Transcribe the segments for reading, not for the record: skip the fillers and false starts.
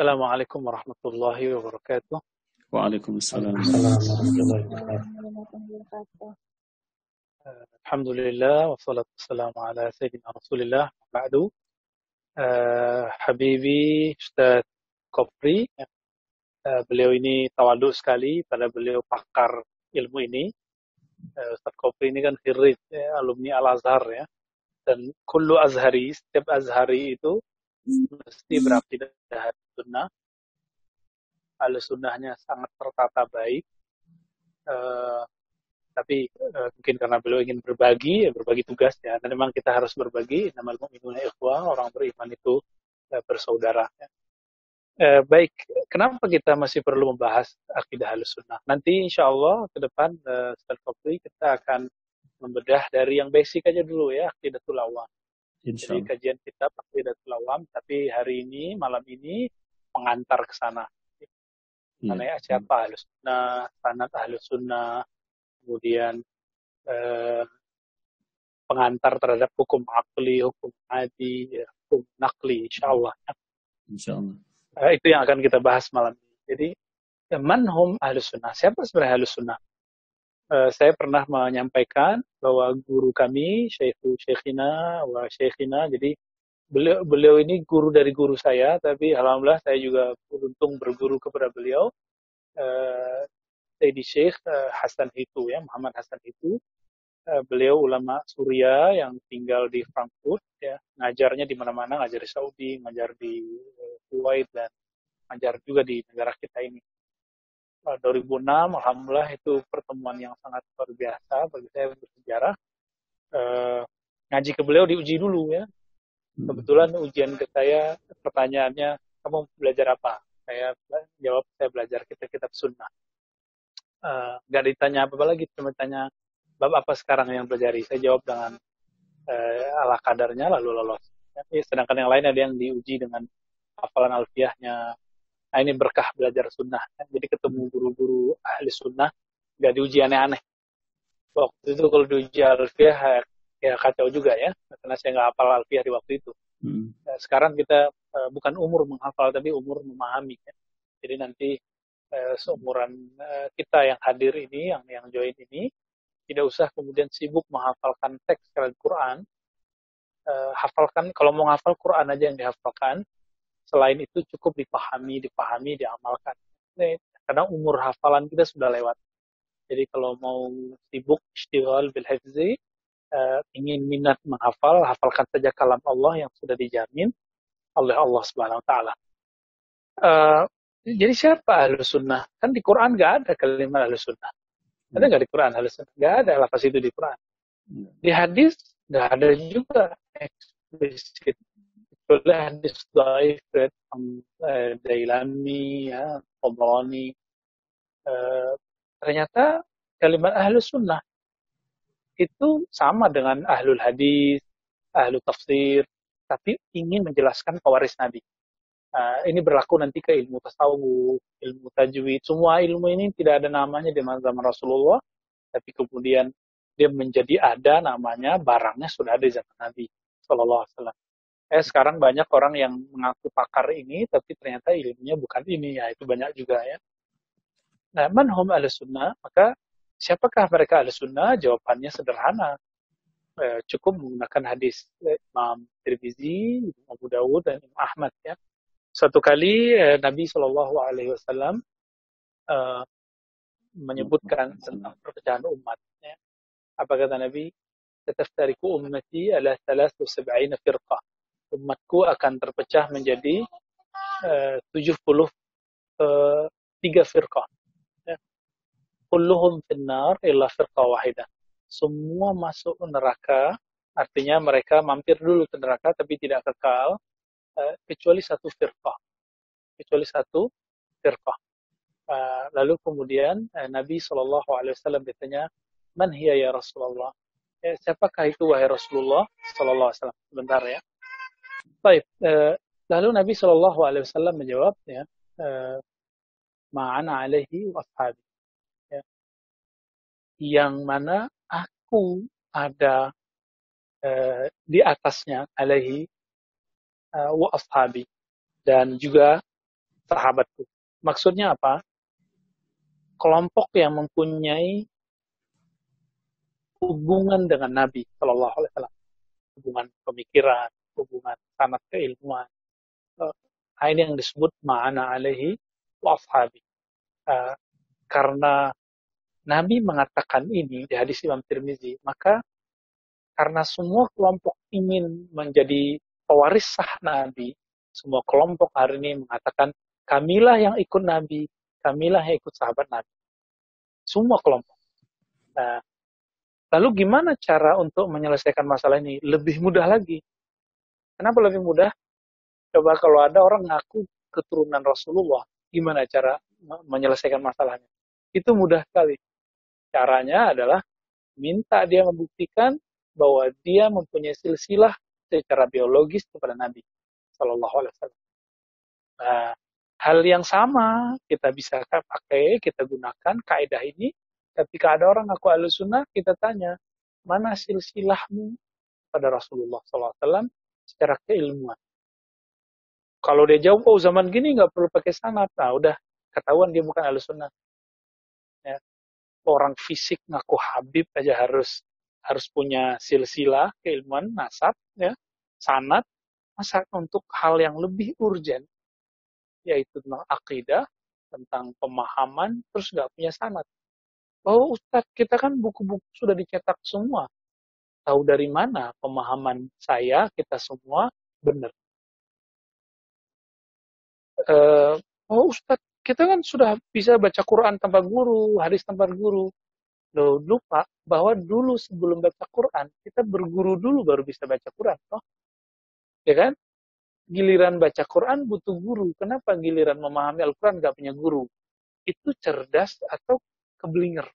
Assalamualaikum warahmatullahi wabarakatuh. Waalaikumsalam. Alhamdulillah wassalatu wassalamu ala sayyidina Rasulillah. Ba'du. Habibi Ustaz Kopri, beliau ini tawadhu sekali pada beliau pakar ilmu ini. Ustaz Kopri ini kan khirij, alumni Al-Azhar ya. Dan kullu azhari, setiap azhari itu mesti berakidah sunnah. Al-sunnahnya sangat tertata baik. Tapi mungkin karena beliau ingin berbagi tugas ya. Dan memang kita harus berbagi. Namal mu'minuna ikhwah, orang beriman itu bersaudara. Ya. Baik, kenapa kita masih perlu membahas akidah Ahlussunnah? Nanti insya Allah ke depan Ustaz Kopri kita akan membedah dari yang basic aja dulu ya, Aqidatul Awam. Jadi kajian kitab Aqidatul Awam, tapi hari ini, malam ini pengantar ke sana. Mengenai siapa Ahlussunnah, sanad Ahlussunnah, kemudian pengantar terhadap hukum akli, hukum adi, hukum nakli, insyaallah. Itu yang akan kita bahas malam ini. Jadi, manhum Ahlussunnah? Siapa sebenarnya Ahlussunnah? Saya pernah menyampaikan bahwa guru kami, Syekhina, jadi beliau ini guru dari guru saya, tapi alhamdulillah saya juga beruntung berguru kepada beliau. Sayyidi Syekh Hasan Hitu ya, Muhammad Hasan Hitu. Beliau ulama Suria yang tinggal di Frankfurt ya, ngajarnya di mana-mana, ngajar di Saudi, ngajar di Kuwait dan ngajar juga di negara kita ini. 2006 alhamdulillah itu pertemuan yang sangat luar biasa bagi saya bersejarah. Ngaji ke beliau diuji dulu ya. Kebetulan ujian ke saya pertanyaannya, kamu belajar apa? Saya jawab saya belajar kitab sunnah. Nggak ditanya apa-apa lagi, cuma tanya bab apa sekarang yang pelajari. Saya jawab dengan ala kadarnya lalu lolos. Sedangkan yang lain ada yang diuji dengan hafalan alfiahnya. Nah ini berkah belajar sunnah. Jadi ketemu guru-guru ahli sunnah, nggak diuji aneh-aneh. Waktu itu kalau diuji alfiah ya kacau juga ya, karena saya nggak hafal alfiah di waktu itu. Sekarang kita bukan umur menghafal, tapi umur memahami. Ya. Jadi nanti seumuran kita yang hadir ini, yang join ini, tidak usah kemudian sibuk menghafalkan teks Al-Quran. Hafalkan, kalau mau hafal Quran aja yang dihafalkan. Selain itu cukup dipahami, diamalkan. Karena umur hafalan kita sudah lewat. Jadi kalau mau sibuk istighal bil hifzi, ingin minat menghafal, hafalkan saja kalam Allah yang sudah dijamin oleh Allah Subhanahu wa taala. Jadi siapa Ahlussunnah? Kan di Quran nggak ada kalimat Ahlussunnah. Ada nggak di Quran Ahlussunnah? Nggak ada lafaz itu di Quran. Di hadis nggak ada juga eksplisit. Kecuali hadis dhaif Dailami, ya, Tabrani. Ternyata kalimat Ahlussunnah itu sama dengan ahlul hadis, ahlul tafsir, tapi ingin menjelaskan pewaris Nabi. Ini berlaku nanti ke ilmu tasawuf, ilmu tajwid. Semua ilmu ini tidak ada namanya di zaman Rasulullah, tapi kemudian dia menjadi ada namanya, barangnya sudah ada di zaman Nabi Sallallahu Alaihi Wasallam. Sekarang banyak orang yang mengaku pakar ini, tapi ternyata ilmunya bukan ini. Ya, itu banyak juga ya. Nah, manhum Ahlussunnah, maka siapakah mereka Ahlussunnah? Jawabannya sederhana. Cukup menggunakan hadis Imam Tirmizi, Abu Dawud, dan Imam Ahmad ya. Suatu kali Nabi Shallallahu Alaihi Wasallam menyebutkan tentang perpecahan umat. Ya. Apa kata Nabi? Tataftariku ummati ala 73 firqah. Umatku akan terpecah menjadi 73 firqah. Ya. Kulluhum finnar illa firqah wahidah. Semua masuk neraka, artinya mereka mampir dulu ke neraka tapi tidak kekal, kecuali satu firqah. Lalu kemudian Nabi SAW bertanya, Man hiya ya Rasulullah? Siapakah itu wahai Rasulullah SAW? Sebentar ya. Baik, lalu Nabi SAW menjawab, ya, ma'ana alaihi wa ashabi. Ya. Yang mana aku ada di atasnya, alaihi wa ashabi. Dan juga sahabatku. Maksudnya apa? Kelompok yang mempunyai hubungan dengan Nabi Shallallahu Alaihi Wasallam, hubungan pemikiran, hubungan sanad keilmuan. Ini yang disebut ma'ana alaihi wa ashabi. Karena Nabi mengatakan ini di hadis Imam Tirmizi, maka karena semua kelompok ingin menjadi pewaris sah Nabi, semua kelompok hari ini mengatakan, kamilah yang ikut Nabi, kamilah yang ikut sahabat Nabi. Semua kelompok. Nah, lalu gimana cara untuk menyelesaikan masalah ini? Lebih mudah lagi. Kenapa lebih mudah? Coba kalau ada orang ngaku keturunan Rasulullah, gimana cara menyelesaikan masalahnya? Itu mudah sekali. Caranya adalah minta dia membuktikan bahwa dia mempunyai silsilah secara biologis kepada Nabi Sallallahu Alaihi Wasallam. Nah, hal yang sama kita bisa pakai, kita gunakan kaidah ini. Ketika ada orang ngaku Ahlussunnah, kita tanya, mana silsilahmu pada Rasulullah Sallallahu Alaihi Wasallam secara keilmuan? Kalau dia jawab, oh zaman gini nggak perlu pakai sanad, nah udah ketahuan dia bukan Ahlussunnah. Ya. Orang fisik ngaku Habib aja harus punya silsilah keilmuan nasab, ya, sanad. Masa untuk hal yang lebih urgen, yaitu tentang akidah, tentang pemahaman, terus nggak punya sanad. Oh Ustadz, kita kan buku-buku sudah dicetak semua. Tahu dari mana pemahaman saya, kita semua benar? Oh Ustadz, kita kan sudah bisa baca Quran tanpa guru, hadis tanpa guru. Loh, lupa bahwa dulu sebelum baca Quran, kita berguru dulu baru bisa baca Quran. Oh, ya kan? Giliran baca Quran butuh guru. Kenapa giliran memahami Al-Quran nggak punya guru? Itu cerdas atau keblinger?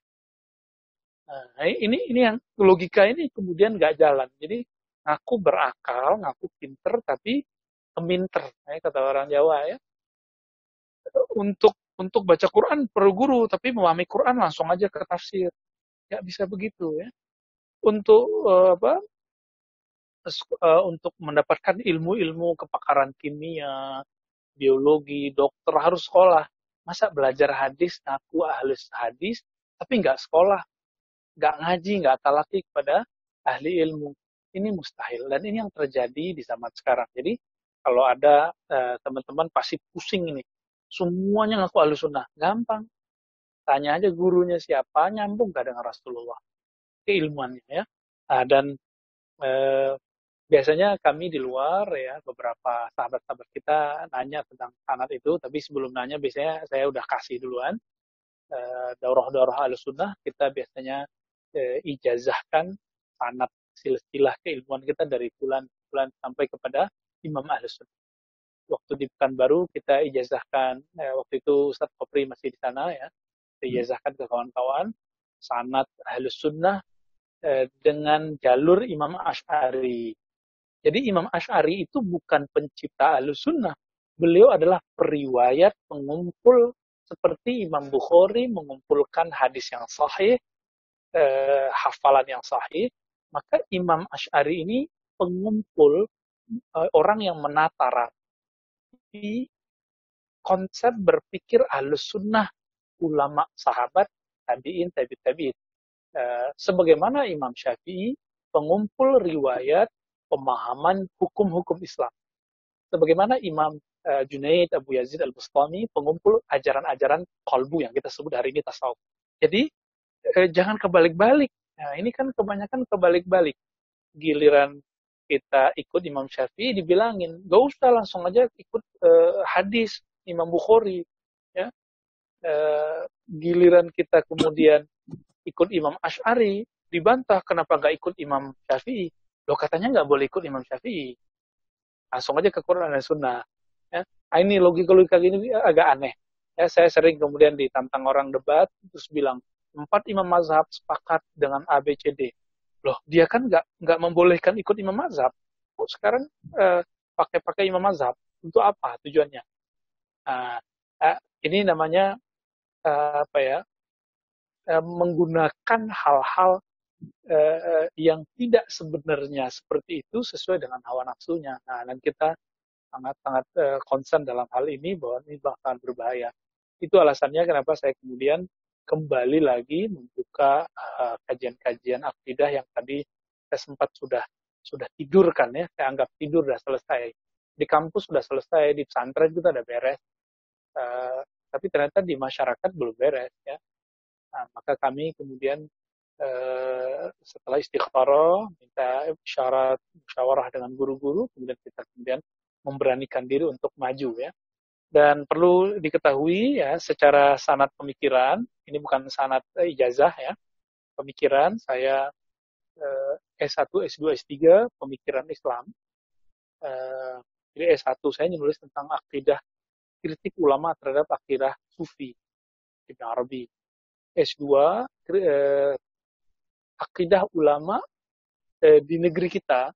Nah, ini yang logika ini kemudian nggak jalan. Jadi ngaku berakal, ngaku pinter, tapi keminter, kata orang Jawa ya. Untuk baca Quran perlu guru, tapi memahami Quran langsung aja ke tafsir. Nggak bisa begitu ya. Untuk untuk mendapatkan ilmu-ilmu kepakaran kimia, biologi, dokter harus sekolah. Masa belajar hadis, ngaku ahli hadis, tapi nggak sekolah, nggak ngaji, nggak talaki kepada ahli ilmu. Ini mustahil. Dan ini yang terjadi di zaman sekarang. Jadi kalau ada teman-teman pasti pusing ini. Semuanya ngaku ahli sunnah. Gampang. Tanya aja gurunya siapa, nyambung nggak dengan Rasulullah. Keilmuannya ya. Dan biasanya kami di luar ya, beberapa sahabat-sahabat kita nanya tentang sanad itu, tapi sebelum nanya biasanya saya udah kasih duluan. Daurah-daurah Ahlussunnah kita biasanya ijazahkan sanad silsilah keilmuan kita dari bulan sampai kepada Imam Ahlussunnah. Waktu di Pekanbaru kita ijazahkan, waktu itu Ustaz Kopri masih di sana ya, ijazahkan ke kawan-kawan sanad Ahlussunnah dengan jalur Imam Asy'ari. Jadi Imam Asy'ari itu bukan pencipta Ahlussunnah. Beliau adalah periwayat pengumpul seperti Imam Bukhari mengumpulkan hadis yang sahih, hafalan yang sahih. Maka Imam Asy'ari ini pengumpul orang yang menata rapi konsep berpikir Ahlussunnah, ulama sahabat, tabi'in, tabi'in. Sebagaimana Imam Syafi'i pengumpul riwayat pemahaman hukum-hukum Islam. Sebagaimana Imam Junaid Abu Yazid Al-Bustami pengumpul ajaran-ajaran qalbu yang kita sebut hari ini tasawuf. Jadi jangan kebalik-balik. Nah, ini kan kebanyakan kebalik-balik. Giliran kita ikut Imam Syafi'i dibilangin, gak usah langsung aja ikut hadis Imam Bukhari. Ya. Giliran kita kemudian ikut Imam Asy'ari dibantah, kenapa gak ikut Imam Syafi'i? Loh katanya nggak boleh ikut Imam Syafi'i. Langsung aja ke Quran dan Sunnah. Ya. Ini logika-logika gini agak aneh. Ya, saya sering kemudian ditantang orang debat, terus bilang, 4 imam mazhab sepakat dengan A, B, C, D. Loh, dia kan nggak membolehkan ikut imam mazhab. Kok sekarang pakai imam mazhab? Untuk apa tujuannya? Ini namanya menggunakan hal-hal yang tidak sebenarnya seperti itu sesuai dengan hawa nafsunya. Nah, dan kita sangat concern dalam hal ini bahwa ini bakal berbahaya. Itu alasannya kenapa saya kemudian kembali lagi membuka kajian-kajian akidah yang tadi saya sempat sudah tidur kan ya, saya anggap tidur sudah selesai. Di kampus sudah selesai, di pesantren juga sudah beres, tapi ternyata di masyarakat belum beres ya. Nah, maka kami kemudian setelah istikharah, minta syarat musyawarah dengan guru-guru, kemudian kita kemudian memberanikan diri untuk maju ya. Dan perlu diketahui ya, secara sanad pemikiran, ini bukan sanad ijazah ya, pemikiran saya S1, S2, S3 pemikiran Islam. Jadi S1 saya menulis tentang akidah, kritik ulama terhadap akidah Sufi Ibn Arabi. S2 akidah ulama di negeri kita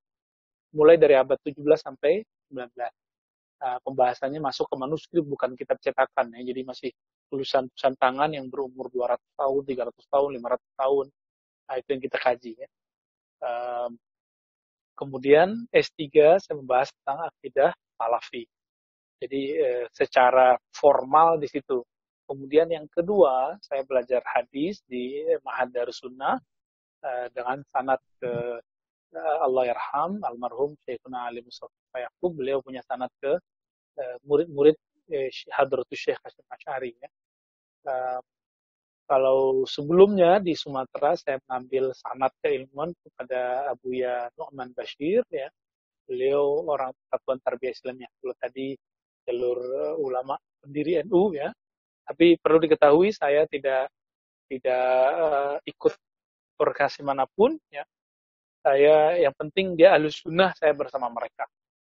mulai dari abad 17 sampai 19. Pembahasannya masuk ke manuskrip, bukan kitab cetakan ya. Jadi masih tulisan tangan yang berumur 200 tahun, 300 tahun, 500 tahun. Nah, itu yang kita kaji ya. Kemudian S3 saya membahas tentang akidah Salafi. Jadi secara formal di situ. Kemudian yang kedua, saya belajar hadis di Ma'had Darussunnah dengan sanad ke Allah yarham almarhum Syekhuna Ali Mustafa Yaqub. Beliau punya sanad ke murid-murid Hadratus Syekh Hasyim Asy'ari ya. Kalau sebelumnya di Sumatera saya mengambil sanad keilmuan kepada Abuya Nu'man Bashir ya. Beliau orang Persatuan Tarbiyah Islamiyah. Kalau tadi jalur ulama pendiri NU ya. Tapi perlu diketahui saya tidak ikut organisasi manapun ya. Saya yang penting dia Ahlus Sunnah, saya bersama mereka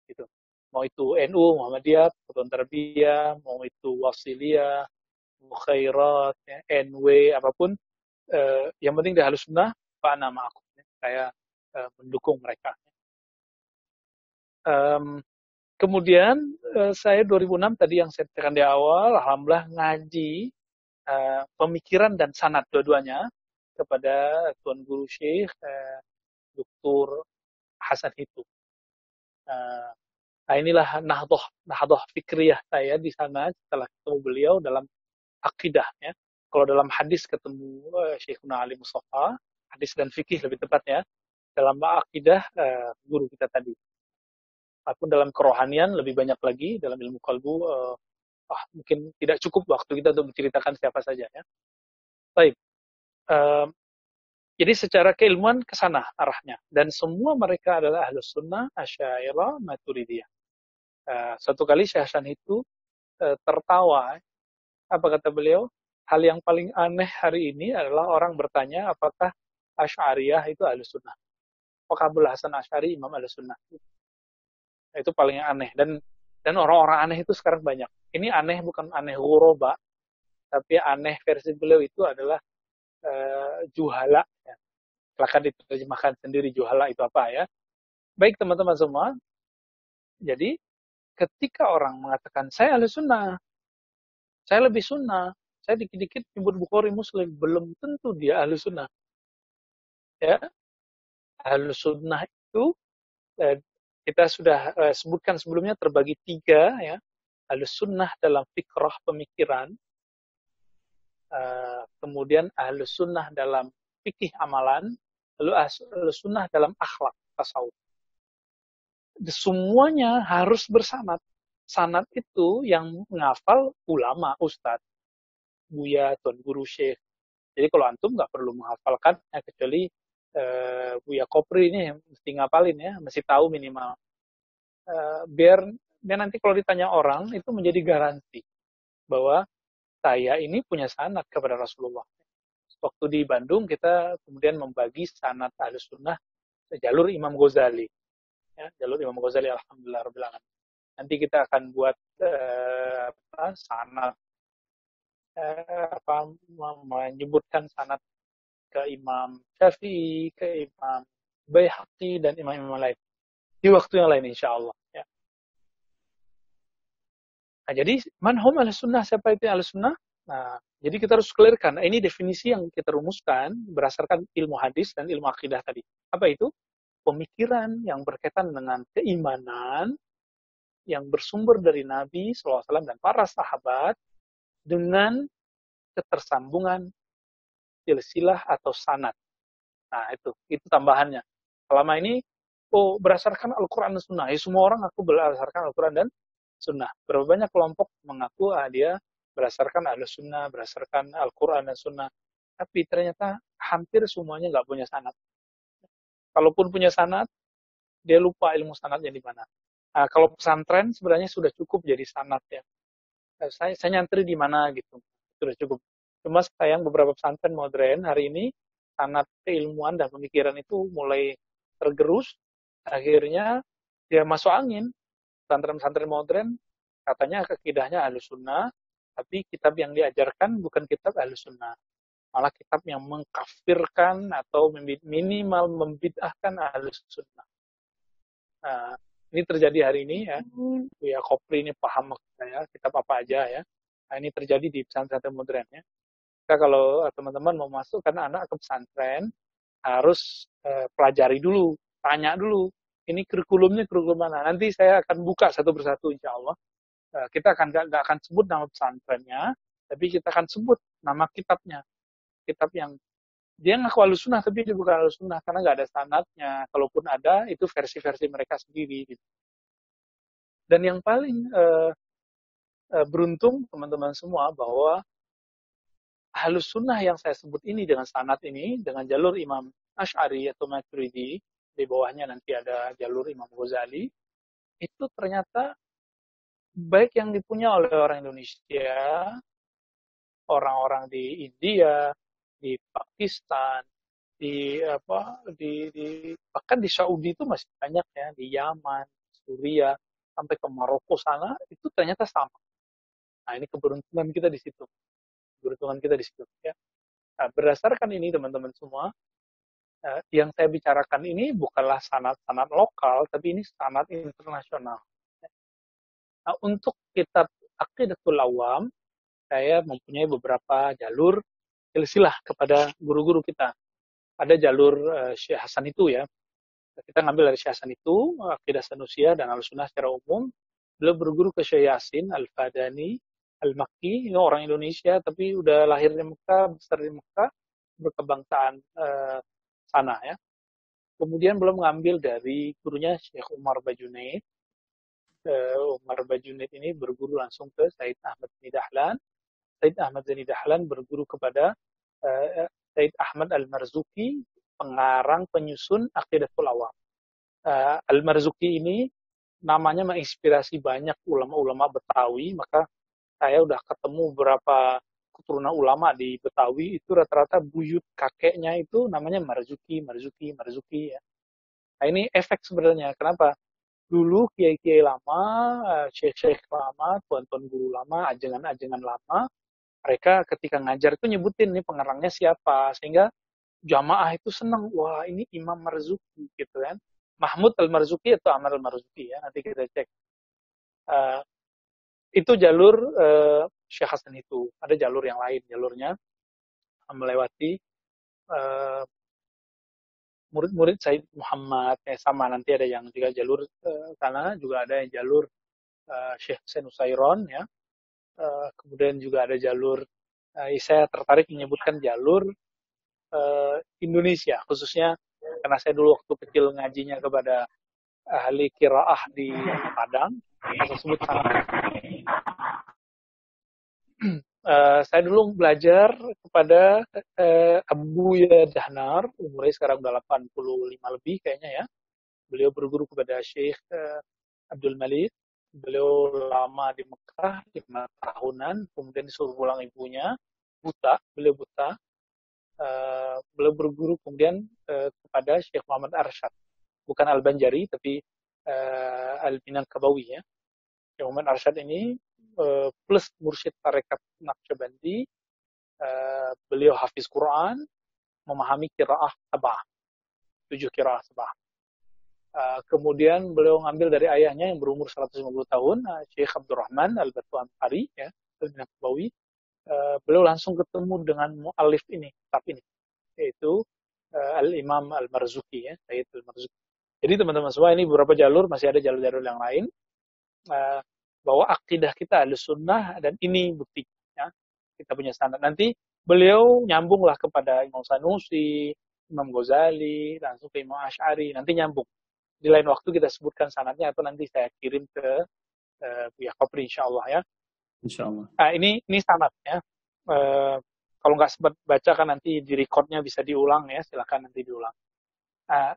gitu. Mau itu NU, Muhammadiyah, Persatuan Tarbiyah, mau itu Wasiliyah, Mukhairat, ya, NW, apapun, yang penting dia Ahlus Sunnah, Pak nama aku. Ya. Saya mendukung mereka. Kemudian saya 2006 tadi yang saya katakan di awal, alhamdulillah ngaji pemikiran dan sanad dua-duanya kepada Tuan Guru Syekh Dr. Hasan Hitu. Nah inilah nahdoh fikriyah saya di sana setelah ketemu beliau dalam akidah ya. Kalau dalam hadis ketemu Syekhuna Ali Mustafa, hadis dan fikih lebih tepatnya, dalam akidah guru kita tadi. Ataupun dalam kerohanian lebih banyak lagi, dalam ilmu kalbu mungkin tidak cukup waktu kita untuk menceritakan siapa saja ya. Baik. Jadi secara keilmuan ke sana arahnya. Dan semua mereka adalah Ahlus Sunnah, Asy'ariyah, Maturidiyah. Suatu kali Syekh Hasan itu tertawa. Apa kata beliau? Hal yang paling aneh hari ini adalah orang bertanya apakah Asy'ariyah itu Ahlus Sunnah. Apakah Abul Hasan Asy'ari Imam Ahlus Sunnah? Itu paling aneh. Dan orang-orang aneh itu sekarang banyak. Ini aneh bukan aneh ghuraba, tapi aneh versi beliau itu adalah juhala. Ya. Silakan diterjemahkan sendiri juhala itu apa ya. Baik teman-teman semua. Jadi ketika orang mengatakan saya Ahlus Sunnah, saya lebih sunnah, saya dikit-dikit nyebut Bukhari Muslim, belum tentu dia Ahlus Sunnah. Ya, Ahlus Sunnah itu kita sudah sebutkan sebelumnya terbagi 3 ya. Ahlus Sunnah dalam fikrah pemikiran, kemudian Ahlus Sunnah dalam fikih amalan, lalu Ahlus Sunnah dalam akhlak tasawuf. Semuanya harus bersanad. Sanad itu yang menghafal ulama, ustadz, buya, tuan guru, syekh. Jadi kalau antum nggak perlu menghafalkan, kecuali Buya Kopri ini mesti ngapalin ya, mesti tahu minimal. Biar nanti kalau ditanya orang itu menjadi garansi bahwa saya ini punya sanad kepada Rasulullah. Waktu di Bandung kita kemudian membagi sanad Ahlus Sunnah jalur Imam Ghazali. Ya, jalur Imam Ghazali alhamdulillah rabbil alamin. Nanti kita akan buat sanad menyebutkan sanad ke Imam Syafi'i, ke Imam Baihaqi dan imam-imam lain di waktu yang lain insya Allah. Ya. Nah, jadi manhum Ahlus-Sunnah, siapa itu Ahlus-Sunnah? Nah, jadi kita harus clearkan. Nah, ini definisi yang kita rumuskan berdasarkan ilmu hadis dan ilmu akidah tadi. Apa itu? Pemikiran yang berkaitan dengan keimanan yang bersumber dari Nabi SAW dan para sahabat dengan ketersambungan silsilah atau sanad. Nah, itu tambahannya. Selama ini, berdasarkan Al-Quran dan Sunnah. Ya, semua orang aku berdasarkan Al-Quran dan Sunnah. Berapa banyak kelompok mengaku dia berdasarkan Al-Sunnah, berdasarkan Al-Quran dan Sunnah. Tapi ternyata hampir semuanya nggak punya sanad. Kalaupun punya sanad, dia lupa ilmu sanadnya di mana. Nah, kalau pesantren sebenarnya sudah cukup jadi sanad ya. Saya nyantri di mana gitu, sudah cukup. Cuma sayang beberapa pesantren modern hari ini sanad keilmuan dan pemikiran itu mulai tergerus, akhirnya dia masuk angin. Pesantren-pesantren modern katanya akidahnya Ahlus Sunnah, tapi kitab yang diajarkan bukan kitab Ahlus Sunnah, malah kitab yang mengkafirkan atau minimal membid'ahkan Ahlus Sunnah. Nah, ini terjadi hari ini ya. Ya Kopri ini paham maksud saya, kitab apa aja ya. Nah, ini terjadi di pesantren modern ya. Kita kalau teman-teman mau masuk karena anak ke pesantren harus pelajari dulu, tanya dulu. Ini kurikulumnya kurikulum mana? Nanti saya akan buka satu persatu insya Allah. Kita akan nggak akan sebut nama pesantrennya, tapi kita akan sebut nama kitabnya. Kitab yang dia ngaku Ahlussunnah tapi dia bukan Ahlussunnah karena nggak ada sanadnya. Kalaupun ada itu versi-versi mereka sendiri. Gitu. Dan yang paling beruntung teman-teman semua bahwa Ahlussunnah yang saya sebut ini dengan sanad ini, dengan jalur Imam Asy'ari atau Maturidi, di bawahnya nanti ada jalur Imam Ghazali, itu ternyata baik yang dipunya oleh orang Indonesia, orang-orang di India, di Pakistan, bahkan di Saudi itu masih banyak ya, di Yaman, Suriah, sampai ke Maroko sana itu ternyata sama. Nah, ini keberuntungan kita di situ. Keberuntungan kita di situ ya. Nah, berdasarkan ini teman-teman semua, yang saya bicarakan ini bukanlah sanad-sanad lokal, tapi ini sanad internasional. Nah, untuk kitab Aqidatul Awam, saya mempunyai beberapa jalur silsilah kepada guru-guru kita. Ada jalur Syekh Hasan itu ya. Kita ngambil dari Syekh Hasan itu, Aqidah Sanusiyah dan Ahlussunnah secara umum. Beliau berguru ke Syekh Yasin Al-Fadani, Al-Makki, ini orang Indonesia tapi udah lahir di Mekah, besar di Mekah, berkebangsaan sana ya. Kemudian beliau mengambil dari gurunya Syekh Umar Bajunaid. Umar Bajunaid ini berguru langsung ke Said Ahmad Zani Dahlan. Said Ahmad Zani Dahlan berguru kepada Said Ahmad Al-Marzuki, pengarang penyusun Aqidatul Awam. Al-Marzuki ini namanya menginspirasi banyak ulama-ulama Betawi, maka saya udah ketemu beberapa keturunan ulama di Betawi, itu rata-rata buyut kakeknya itu namanya Marzuki ya. Nah ini efek sebenarnya, kenapa? Dulu kiai-kiai lama, syekh-syekh lama, tuan-tuan guru lama, ajengan-ajengan lama, mereka ketika ngajar itu nyebutin nih pengarangnya siapa, sehingga jamaah itu senang, wah ini Imam Marzuki gitu kan. Mahmud Al-Marzuki atau Amr Al-Marzuki ya, nanti kita cek. Itu jalur Syekh Hasan itu. Ada jalur yang lain, jalurnya melewati murid-murid Said Muhammad, sama nanti ada yang juga jalur sana, juga ada yang jalur Syekh Hussein Usairon ya. Kemudian juga ada jalur, saya tertarik menyebutkan jalur Indonesia, khususnya karena saya dulu waktu kecil ngajinya kepada ahli qiraah di Padang, saya sebut sangat. Saya dulu belajar kepada Abu Ya Dahnar, umurnya sekarang udah 85 lebih kayaknya ya. Beliau berguru kepada Syekh Abdul Malik. Beliau lama di Mekah, 5 tahunan, kemudian disuruh pulang ibunya, beliau buta. Beliau berguru kemudian kepada Syekh Muhammad Arsyad. Bukan Al-Banjari, tapi Al-Minangkabawi ya. Syekh Muhammad Arsyad ini plus mursyid tarekat Naqsyabandi, beliau hafiz Quran, memahami qiraah sab'ah, 7 qiraah sab'ah. Kemudian beliau ngambil dari ayahnya yang berumur 150 tahun, Syekh Abdurrahman Al-Batu Anfari, ya, Al-Minangkabawi. Beliau langsung ketemu dengan mu'alif ini, kitab ini, yaitu Al-Imam Al-Marzuki, ya, Sayyid Al-Marzuki. Jadi teman-teman semua, ini beberapa jalur, masih ada jalur-jalur yang lain. uh, bahwa akidah kita Ahlus Sunnah dan ini buktinya. Kita punya standar. Nanti beliau nyambunglah kepada Imam Sanusi, Imam Ghazali, langsung ke Imam Asy'ari, nanti nyambung. Di lain waktu kita sebutkan sanadnya atau nanti saya kirim ke Buya Kopri insyaallah ya. Insyaallah. Nah, ini sanad ya. Kalau nggak sempat baca kan nanti di recordnya bisa diulang ya, silakan nanti diulang.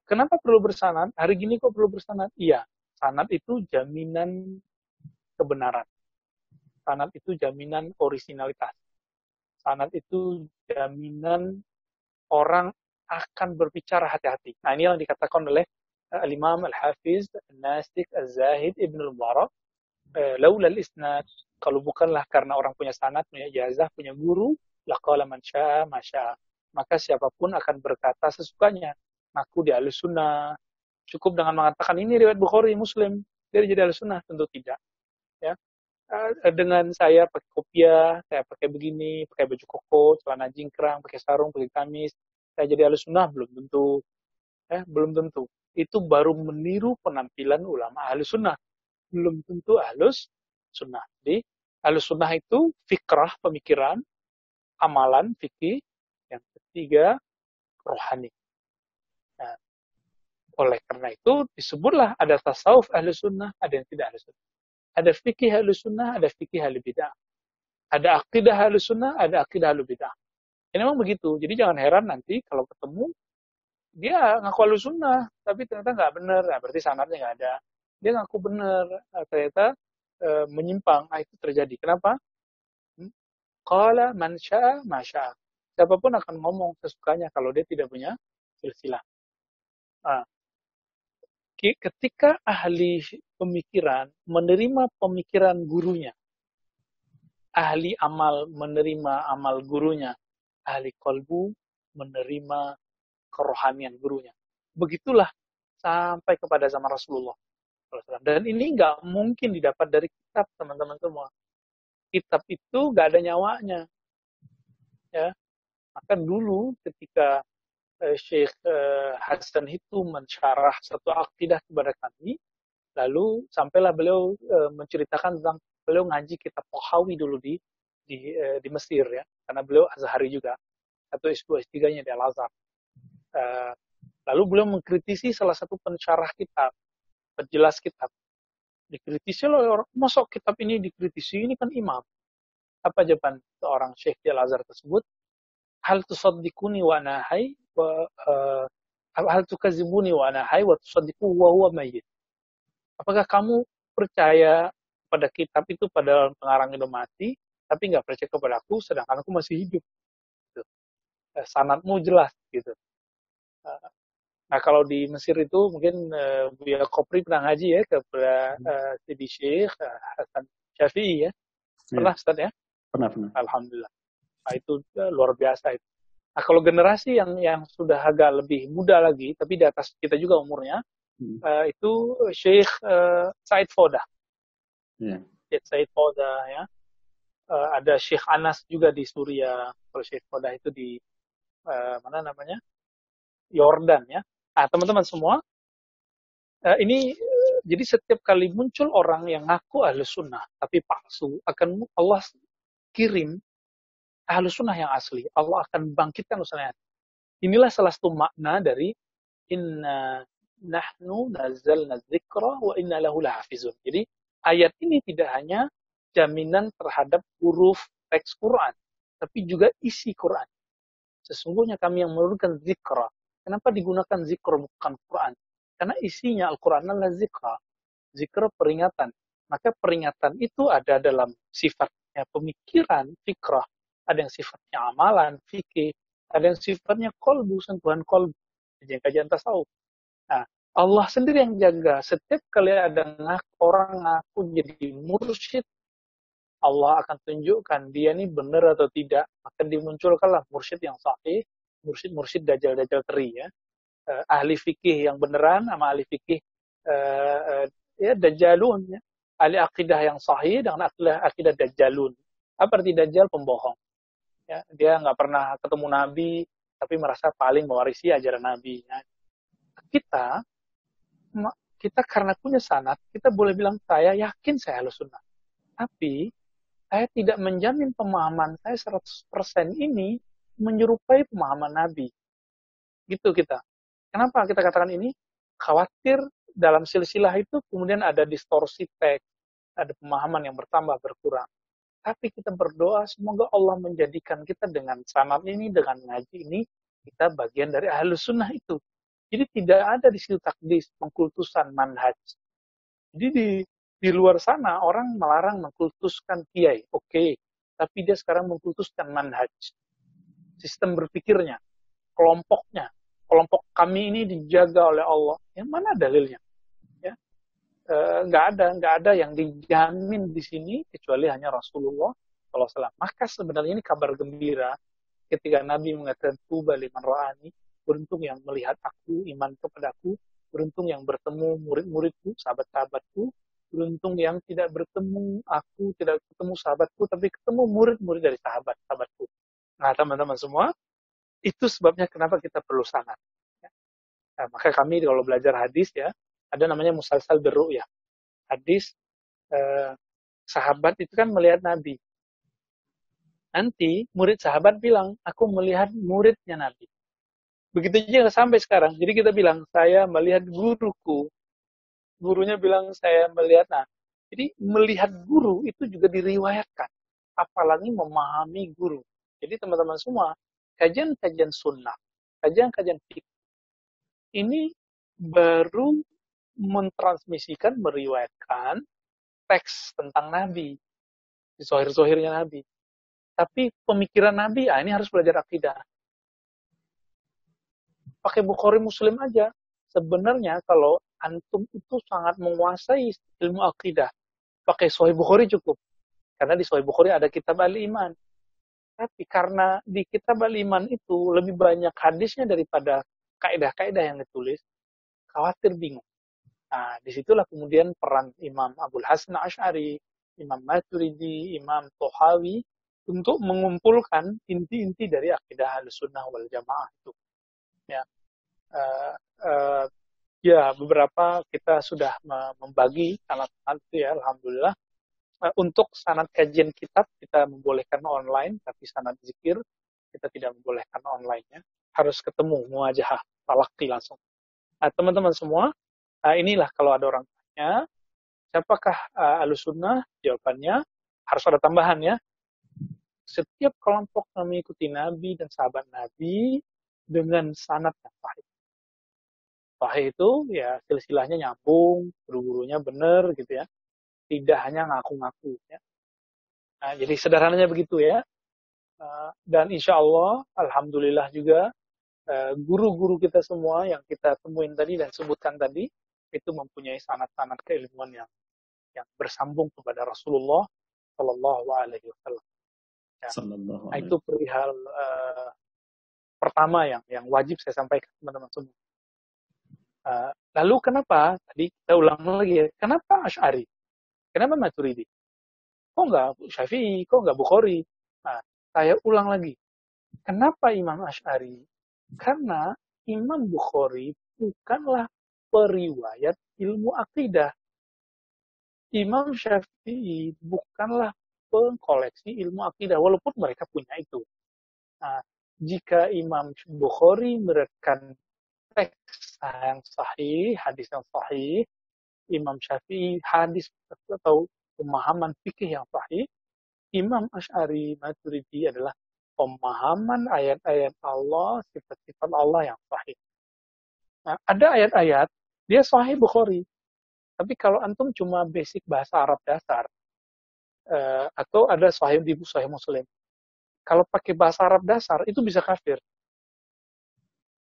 Kenapa perlu bersanad? Hari gini kok perlu bersanad? Iya, sanad itu jaminan kebenaran. Sanad itu jaminan orisinalitas. Sanad itu jaminan orang akan berbicara hati-hati. Nah, ini yang dikatakan oleh Al-Imam Al-Hafiz Al-Nasik Al-Zahid Ibn Al-Mubarak. Laula al-isnad, kalau bukanlah karena orang punya sanad, punya ijazah, punya guru, laqala man syaa ma syaa. Maka siapapun akan berkata sesukanya. Aku di Ahlus Sunnah. Cukup dengan mengatakan ini riwayat Bukhari, Muslim, dia jadi Ahlus Sunnah, tentu tidak. Ya. Dengan saya pakai kopiah, saya pakai begini, pakai baju koko, celana jingkrang, pakai sarung, pakai kamis, saya jadi Ahlus Sunnah, belum tentu. Belum tentu. Itu baru meniru penampilan ulama Ahlus Sunnah. Belum tentu Ahlus Sunnah. Jadi Ahlus Sunnah itu fikrah, pemikiran, amalan, fikih. Yang ketiga, rohani. Nah, oleh karena itu disebutlah ada tasawuf Ahlus Sunnah, ada yang tidak Ahlus Sunnah. Ada fikih Ahlus Sunnah, ada fikih Ahlul Bidah. Ada akidah Ahlus Sunnah, ada akidah Ahlul Bidah. Ini memang begitu. Jadi jangan heran nanti kalau ketemu dia ngaku Ahlus Sunnah, tapi ternyata nggak benar. Nah, berarti sanadnya nggak ada. Dia ngaku benar, ternyata menyimpang. Itu terjadi. Kenapa? Qala man syaa ma syaa. Siapapun akan ngomong sesukanya kalau dia tidak punya silsilah. Nah, ketika ahli pemikiran menerima pemikiran gurunya, ahli amal menerima amal gurunya, ahli kolbu menerima kerohanian gurunya. Begitulah sampai kepada zaman Rasulullah. Dan ini nggak mungkin didapat dari kitab, teman-teman semua. Kitab itu nggak ada nyawanya. Ya. Maka dulu ketika Syekh Hasan itu mensyarah satu akidah kepada kami, lalu sampailah beliau menceritakan tentang beliau ngaji kitab Tahawi dulu di Mesir ya, karena beliau Azhari juga, atau S2 S3-nya di Al-Azhar. Lalu beliau mengkritisi salah satu pensyarah kitab, penjelas kitab. Dikritisi oleh orang, masuk kitab ini dikritisi, ini kan imam. Apa jawaban seorang Syekh di Al-Azhar tersebut? Hal tusaddiquni wa ana hayy wa hal tukazibuni wa ana hayy wa tusaddiqu wa huwa mayyit. Apakah kamu percaya pada kitab itu pada pengarang itu mati, tapi nggak percaya kepada aku sedangkan aku masih hidup? Gitu. Sanadmu jelas gitu. Nah, kalau di Mesir itu mungkin Buya Kopri pernah ngaji ya kepada Sidi Syekh Hasan Syafi'i ya. Pernah Ustaz ya? Pernah. Alhamdulillah. Nah, itu luar biasa itu. Nah, kalau generasi yang sudah agak lebih muda lagi, tapi di atas kita juga umurnya, itu Syekh Said Fodah. Syekh Said Fodah ya. Ada Syekh Anas juga di Suriah. Kalau Syekh Fodah itu di mana namanya? Yordan ya. Nah, teman-teman semua, ini jadi setiap kali muncul orang yang ngaku Ahlus Sunnah tapi palsu, akan Allah kirim Ahlus Sunnah yang asli. Allah akan bangkitkan Ahlus Sunnah. Inilah salah satu makna dari inna nahnu nazzalna dzikra wa inna lahu lahafizun. Jadi ayat ini tidak hanya jaminan terhadap huruf teks Quran, tapi juga isi Quran. Sesungguhnya kami yang menurunkan zikra. Kenapa digunakan zikra bukan Quran? Karena isinya Al-Quran adalah zikra. Zikra peringatan. Maka peringatan itu ada dalam sifatnya pemikiran, fikrah. Ada yang sifatnya amalan, fikih. Ada yang sifatnya kolbu, sentuhan kolbu. Kajian tasawuf. Nah, Allah sendiri yang jaga. Setiap kali ada orang ngaku jadi mursyid, Allah akan tunjukkan dia ini benar atau tidak. Maka dimunculkanlah mursyid yang sahih, mursyid dajjal teri ya. Ahli fikih yang beneran sama ahli fikih ya dajjalun ya. Ahli akidah yang sahih dengan akidah dajjalun. Apa arti dajjal? Pembohong. Ya, dia nggak pernah ketemu Nabi tapi merasa paling mewarisi ajaran Nabi. Nah, kita kita karena punya sanad, kita boleh bilang saya yakin saya Ahlus Sunnah. Tapi saya tidak menjamin pemahaman saya 100% ini menyerupai pemahaman Nabi. Gitu kita. Kenapa kita katakan ini? Khawatir dalam silsilah itu kemudian ada distorsi teks, ada pemahaman yang bertambah berkurang. Tapi kita berdoa semoga Allah menjadikan kita dengan sanad ini, dengan ngaji ini, kita bagian dari Ahlus Sunnah itu. Jadi tidak ada di situ takdis, pengkultusan manhaj. Jadi di luar sana orang melarang mengkultuskan kiai, oke. Tapi dia sekarang mengkultuskan manhaj, sistem berpikirnya, kelompoknya. Kelompok kami ini dijaga oleh Allah. Yang mana dalilnya? Ya, nggak ada yang dijamin di sini kecuali hanya Rasulullah SAW. Maka sebenarnya ini kabar gembira ketika Nabi mengatakan tuba liman ra'ani, beruntung yang melihat aku, iman kepadaku, beruntung yang bertemu murid-muridku, sahabat-sahabatku, beruntung yang tidak bertemu aku, tidak ketemu sahabatku, tapi ketemu murid-murid dari sahabat-sahabatku. Nah, teman-teman semua, itu sebabnya kenapa kita perlu sanad. Nah, maka kami kalau belajar hadis ya, ada namanya musalsal birru'yah. Hadis sahabat itu kan melihat Nabi. Nanti murid sahabat bilang, aku melihat muridnya Nabi. Begitu juga sampai sekarang. Jadi kita bilang, saya melihat guruku. Gurunya bilang, saya melihat. Nah, jadi melihat guru itu juga diriwayatkan. Apalagi memahami guru. Jadi teman-teman semua, kajian-kajian sunnah, kajian-kajian fikih, ini baru mentransmisikan, meriwayatkan teks tentang Nabi. Di zohir-zohirnya Nabi. Tapi pemikiran Nabi, ini harus belajar akidah. Pakai Bukhari Muslim aja. Sebenarnya kalau antum itu sangat menguasai ilmu akidah, pakai Sahih Bukhari cukup. Karena di Sahih Bukhari ada kitab Al-Iman. Tapi karena di kitab Al-Iman itu lebih banyak hadisnya daripada kaidah-kaidah yang ditulis, khawatir bingung. Nah, disitulah kemudian peran Imam Abul Hasan Asy'ari, Imam Maturidi, Imam Tohawi untuk mengumpulkan inti-inti dari akidah Ahlussunnah wal Jamaah itu. Ya, ya beberapa kita sudah membagi sanad-sanad itu ya, alhamdulillah. Untuk sanad kajian kitab kita membolehkan online, tapi sanad zikir kita tidak membolehkan online-nya. Harus ketemu muajahah, talaqi langsung. Nah, teman-teman semua, inilah kalau ada orang tanya, siapakah Ahlussunnah? Jawabannya harus ada tambahan ya. Setiap kelompok mengikuti Nabi dan sahabat Nabi dengan sanad yang sahih. Sahih itu ya silsilahnya nyambung, guru-gurunya benar gitu ya. Tidak hanya ngaku-ngaku ya. Nah, jadi sederhananya begitu ya. Dan insya Allah, alhamdulillah juga guru-guru kita semua yang kita temuin tadi dan sebutkan tadi itu mempunyai sanad-sanad keilmuan yang bersambung kepada Rasulullah Shallallahu Alaihi Wasallam. Ya. Nah, itu perihal pertama yang wajib saya sampaikan teman-teman semua. Lalu kenapa? Tadi kita ulang lagi ya. Kenapa Asy'ari? Kenapa Maturidi? Kok nggak Syafi'i? Kok nggak Bukhari? Nah, saya ulang lagi. Kenapa Imam Asy'ari? Karena Imam Bukhari bukanlah periwayat ilmu akidah. Imam Syafi'i bukanlah pengkoleksi ilmu akidah, walaupun mereka punya itu. Nah, jika Imam Bukhari meriwayatkan teks yang sahih, hadis yang sahih, Imam Syafi'i hadis atau pemahaman fikih yang sahih, Imam Asy'ari Maturidi adalah pemahaman ayat-ayat Allah, sifat-sifat Allah yang sahih. Nah, ada ayat-ayat dia sahih Bukhari, tapi kalau antum cuma basic bahasa Arab dasar, atau ada sahih di Sahih Muslim, kalau pakai bahasa Arab dasar itu bisa kafir.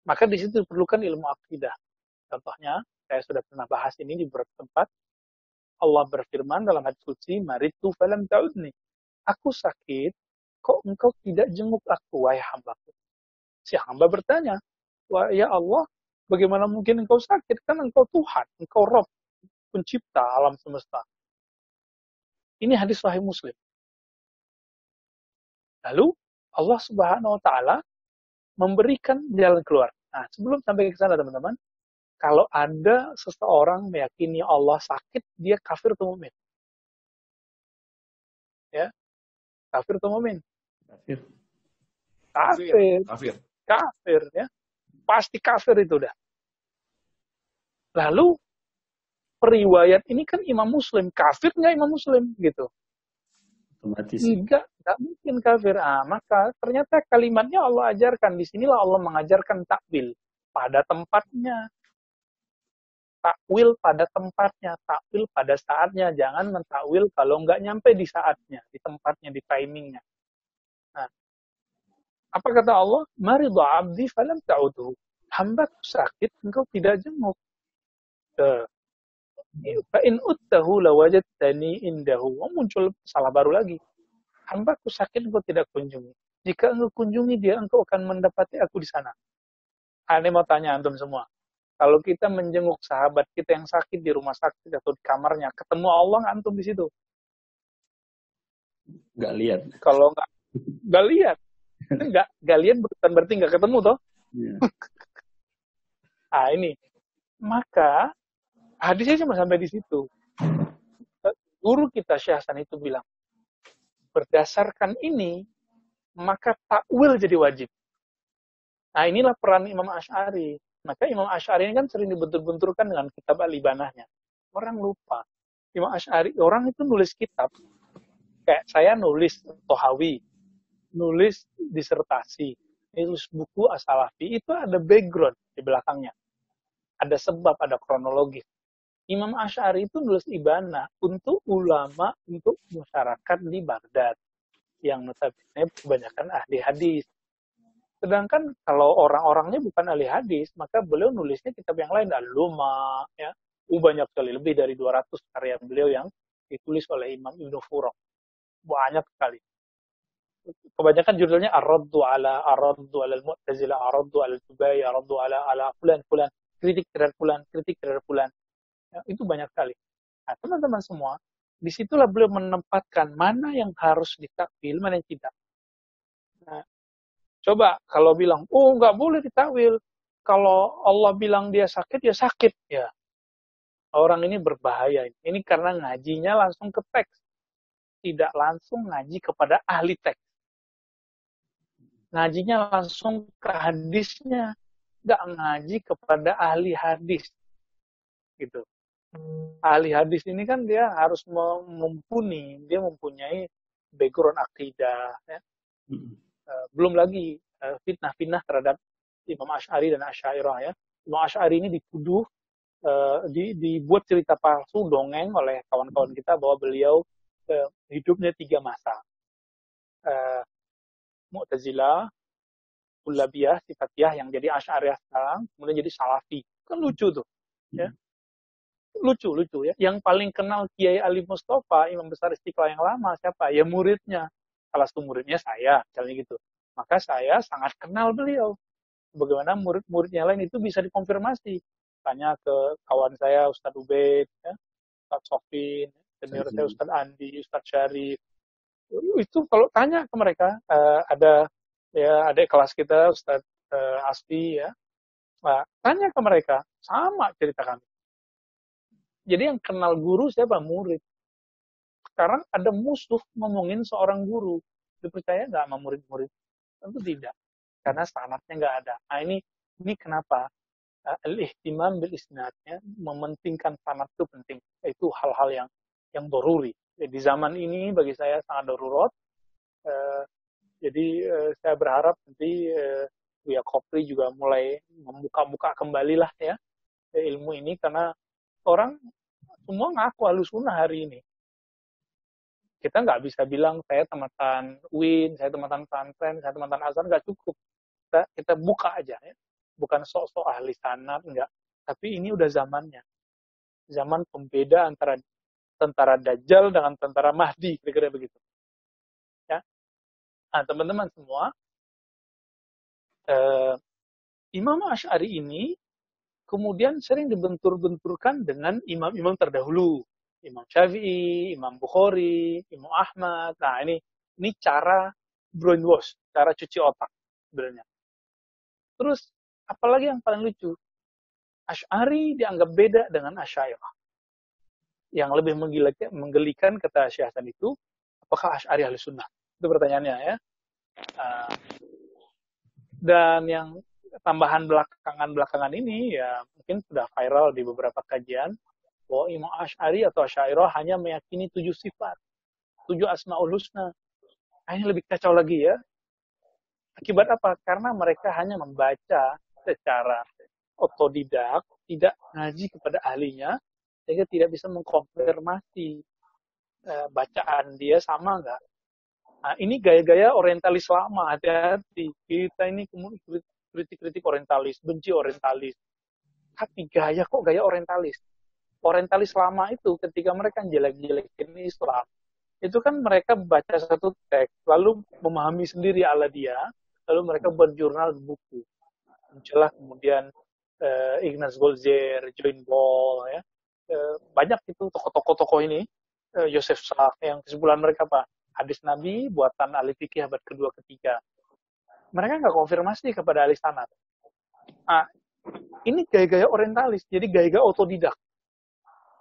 Maka di situ diperlukan ilmu akidah. Contohnya, saya sudah pernah bahas ini di beberapa tempat. Allah berfirman dalam hadis qudsi, "Maritu falam ta'udni." Aku sakit, kok engkau tidak jenguk aku, wahai hambaku? Si hamba bertanya, "Wah, ya Allah, bagaimana mungkin engkau sakit? Kan engkau Tuhan, engkau Rabb, pencipta alam semesta." Ini hadis Sahih Muslim. Lalu Allah Subhanahu wa taala memberikan jalan keluar. Nah, sebelum sampai ke sana teman-teman, Kalau ada seseorang meyakini Allah sakit, dia kafir atau mukmin? Ya, kafir atau mukmin? Kafir. Kafir, Kafir. kafir ya. Pasti kafir itu udah. Lalu periwayat ini kan Imam Muslim, kafir nggak Imam Muslim gitu? Otomatis. Nggak mungkin kafir. Maka ternyata kalimatnya Allah ajarkan. Disinilah Allah mengajarkan takwil pada tempatnya. Takwil pada tempatnya, takwil pada saatnya. Jangan mentakwil kalau nggak nyampe di saatnya, di tempatnya, di timingnya. Nah, apa kata Allah? Maridha abdi falam ta'udhu. Hamba sakit, engkau tidak jenguk. Fa'in uttahu lawajadtani indahu. Muncul salah baru lagi. Hambaku sakit, engkau tidak kunjungi. Jika engkau kunjungi dia, engkau akan mendapati aku di sana. Ini mau tanya antum semua. Kalau kita menjenguk sahabat kita yang sakit di rumah sakit atau di kamarnya, ketemu Allah nggak antum di situ? Nggak lihat. Kalau nggak lihat, nggak lihat bukan berarti nggak ketemu toh? Yeah. Ini. Maka hadisnya cuma sampai di situ. Guru kita Syekh Hasan itu bilang, berdasarkan ini, maka takwil jadi wajib. Nah, inilah peran Imam Asy'ari. Maka Imam Asy'ari ini kan sering dibentur-benturkan dengan kitab Al-Ibanahnya. Orang lupa. Imam Asy'ari, orang itu nulis kitab. Kayak saya nulis Tohawi, nulis disertasi, nulis buku As-Salafi, itu ada background di belakangnya. Ada sebab, ada kronologi. Imam Asy'ari itu nulis Ibanah untuk ulama, untuk masyarakat di Baghdad. Yang notabene kebanyakan ahli hadis. Sedangkan kalau orang-orangnya bukan ahli hadis, maka beliau nulisnya kitab yang lain, Al-Luma, ya. Banyak sekali, lebih dari 200 karya beliau yang ditulis oleh Imam Ibnu Furaq. Banyak sekali. Kebanyakan judulnya Ar-Raddu ala al-Mu'tazilah, Ar-Raddu ala al-Tubai, Ar-Raddu ala fulan, kritik terhadap fulan. Ya, itu banyak sekali. Nah, teman-teman semua, disitulah beliau menempatkan mana yang harus ditakwil, mana yang tidak. Nah, coba kalau bilang, nggak boleh ditakwil. Kalau Allah bilang dia sakit, ya sakit. Ya, orang ini berbahaya. Ini karena ngajinya langsung ke teks. Tidak langsung ngaji kepada ahli teks. Ngajinya langsung ke hadisnya. Nggak ngaji kepada ahli hadis. Gitu. Ahli hadis ini kan dia harus mumpuni. Dia mempunyai background akidah. Ya. Belum lagi fitnah-fitnah terhadap Imam Asy'ari dan Asy'ariyah ya. Imam Asy'ari ini dituduh dibuat cerita palsu dongeng oleh kawan-kawan kita bahwa beliau hidupnya 3 masa. Mu'tazilah, Kullabiyah, Sifatiyah yang jadi Asy'ariyah sekarang, kemudian jadi Salafi. Kan lucu tuh. Ya. Lucu ya. Yang paling kenal Kiai Ali Mustafa, Imam Besar Istiqlal yang lama, siapa? Ya muridnya. Salah satu muridnya saya, misalnya gitu. Maka saya sangat kenal beliau. Bagaimana murid-muridnya lain itu bisa dikonfirmasi. Tanya ke kawan saya, Ustadz Ubaid, ya, Ustadz Sofin, senior saya Ustadz Andi, Ustadz Syarif. Itu kalau tanya ke mereka, ada kelas kita, Ustadz Asfi, ya. Nah, tanya ke mereka, sama cerita kami. Jadi yang kenal guru siapa? Murid. Sekarang ada musuh ngomongin seorang guru. Dipercaya nggak sama murid-murid? Tentu tidak. Karena sanadnya nggak ada. Nah, ini kenapa? Al-ihtimam bil isnadnya, mementingkan sanad itu penting. Itu hal-hal yang doruri. Di zaman ini bagi saya sangat darurat. Jadi saya berharap nanti Buya Kopri juga mulai membuka-buka kembali lah ya ilmu ini, karena orang semua ngaku Ahlussunnah hari ini. Kita nggak bisa bilang saya teman-teman UIN, saya teman-teman pesantren, saya teman-teman Azhar, nggak cukup. Kita buka aja ya. Bukan sok-sok ahli sanad, enggak. Tapi ini udah zamannya. Zaman pembeda antara tentara Dajjal dengan tentara Mahdi, kira-kira begitu. Ya. Nah, teman-teman semua, Imam Asy'ari ini kemudian sering dibentur-benturkan dengan imam-imam terdahulu. Imam Syafi'i, Imam Bukhari, Imam Ahmad. Nah, ini cara brainwash, cara cuci otak sebenarnya. Terus, apalagi yang paling lucu? Asy'ari dianggap beda dengan Asy'ariyah. Yang lebih menggelikan kata Syekh Hasan itu, apakah Asy'ari ahli sunnah? Itu pertanyaannya ya. Uh, dan yang tambahan belakangan ini ya mungkin sudah viral di beberapa kajian bahwa Imam Asy'ari atau Asy'ariyah hanya meyakini 7 sifat, 7 asmaul husna. Ini lebih kacau lagi ya. Akibat apa? Karena mereka hanya membaca secara otodidak, tidak ngaji kepada ahlinya, sehingga tidak bisa mengkonfirmasi bacaan dia sama nggak. Nah, ini gaya-gaya orientalis lama, hati-hati. Kita ini kritik-kritik orientalis, benci orientalis. Tapi gaya orientalis. Orientalis lama itu ketika mereka jelek-jelekin Islam, itu kan mereka baca satu teks, lalu memahami sendiri ala dia, lalu mereka berjurnal buku. Muncullah kemudian Ignaz Goldziher, John Ball, ya. Banyak itu tokoh-tokoh ini, Yosef Sach, yang kesimpulan mereka apa? Hadis Nabi buatan ahli fikih abad kedua ketiga. Mereka nggak konfirmasi kepada ahli sanad. Nah, ini gaya-gaya orientalis, jadi gaya-gaya otodidak.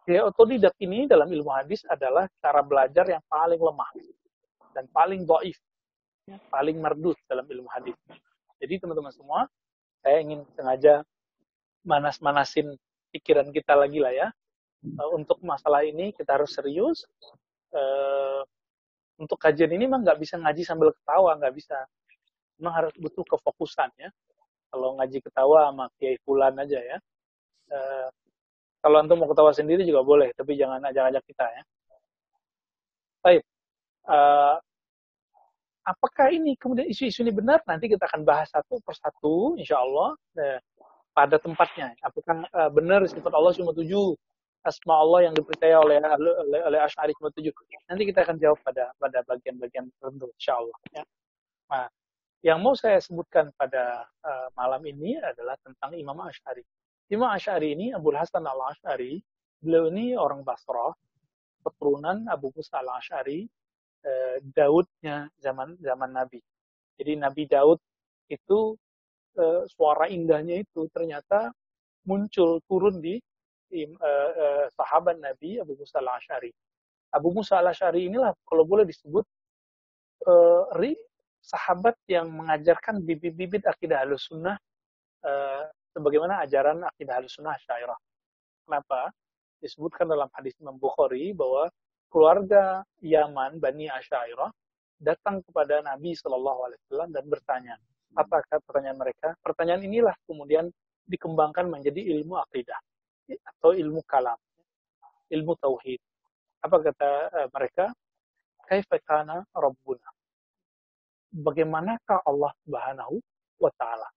Gaya otodidak ini dalam ilmu hadis adalah cara belajar yang paling lemah dan paling dhaif, paling mardud dalam ilmu hadis. Jadi teman-teman semua, saya ingin sengaja manas-manasin pikiran kita lagi lah ya. Untuk masalah ini kita harus serius. Untuk kajian ini memang nggak bisa ngaji sambil ketawa, nggak bisa. Memang harus butuh kefokusan ya. Kalau ngaji ketawa sama Kiai Fulan aja ya. Kalau antum mau ketawa sendiri juga boleh, tapi jangan ajak-ajak kita ya. Baik. Apakah ini kemudian isu-isu ini benar? Nanti kita akan bahas satu persatu, insya Allah, pada tempatnya. Apakah benar sifat Allah cuma 7? Asma Allah yang dipercaya oleh Asy'ari cuma 7. Nanti kita akan jawab pada bagian-bagian tertentu, insya Allah. Ya. Nah, yang mau saya sebutkan pada malam ini adalah tentang Imam Asy'ari. Imam Asy'ari ini, Abul Hasan al-Asy'ari, beliau ini orang Basrah, keturunan Abu Musa al-Asy'ari, Daudnya zaman Nabi. Jadi Nabi Daud itu suara indahnya itu ternyata muncul turun di sahabat Nabi Abu Musa al-Asy'ari. Abu Musa al-Asy'ari inilah kalau boleh disebut sahabat yang mengajarkan bibit-bibit akidah Ahlussunnah sebagaimana ajaran akidah Ahlussunnah Asy'ariyah. Kenapa? Disebutkan dalam hadis Imam Bukhari bahwa keluarga Yaman Bani Asy'ariyah datang kepada Nabi SAW dan bertanya. Apakah pertanyaan mereka? Pertanyaan inilah kemudian dikembangkan menjadi ilmu akidah atau ilmu kalam, ilmu tauhid. Apa kata mereka? Kaifa kana Rabbuna? Bagaimanakah Allah Subhanahu wa Ta'ala?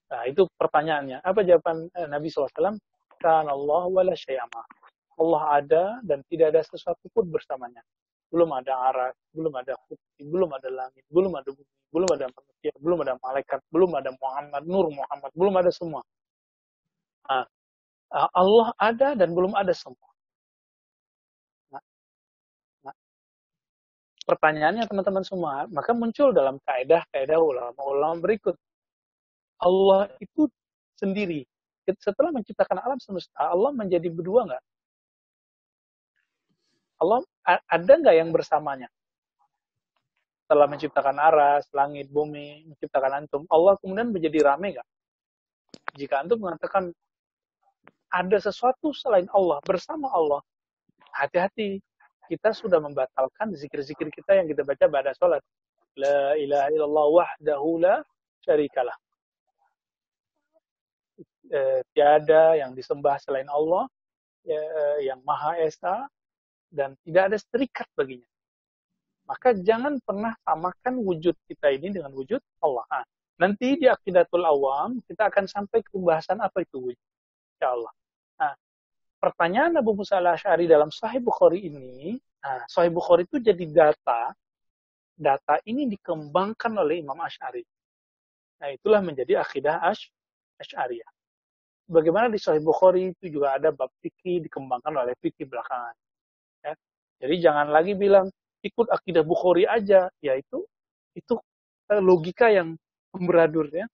Nah, itu pertanyaannya. Apa jawaban Nabi SAW? Kana Allah wala syai'a. Allah ada dan tidak ada sesuatu pun bersamanya. Belum ada aras, belum ada kursi, belum ada langit, belum ada bumi, belum ada manusia, belum ada malaikat, belum ada Muhammad, Nur Muhammad, belum ada semua. Nah, Allah ada dan belum ada semua. Nah, pertanyaannya teman-teman semua, maka muncul dalam kaidah ulama berikut. Allah itu sendiri. Setelah menciptakan alam semesta, Allah menjadi berdua nggak? Allah ada nggak yang bersamanya? Setelah menciptakan aras, langit, bumi, menciptakan antum, Allah kemudian menjadi rame nggak? Jika antum mengatakan ada sesuatu selain Allah, bersama Allah, hati-hati. Kita sudah membatalkan zikir-zikir kita yang kita baca pada sholat. La ilaha illallah wahdahu la syarikalah. Tiada yang disembah selain Allah, yang Maha Esa, dan tidak ada serikat baginya. Maka jangan pernah samakan wujud kita ini dengan wujud Allah. Nah, nanti di Aqidatul Awam, kita akan sampai ke pembahasan apa itu wujud. Insyaallah. Nah, pertanyaan Abu Musa al-Asy'ari dalam Sahih Bukhari ini, Sahih Bukhari itu jadi data ini dikembangkan oleh Imam Asy'ari. Nah, itulah menjadi akidah Asy'ariyah. Bagaimana di Sahih Bukhari itu juga ada bab fikih dikembangkan oleh fikih belakangan. Ya. Jadi jangan lagi bilang ikut akidah Bukhari aja, ya itu logika yang amburadul ya.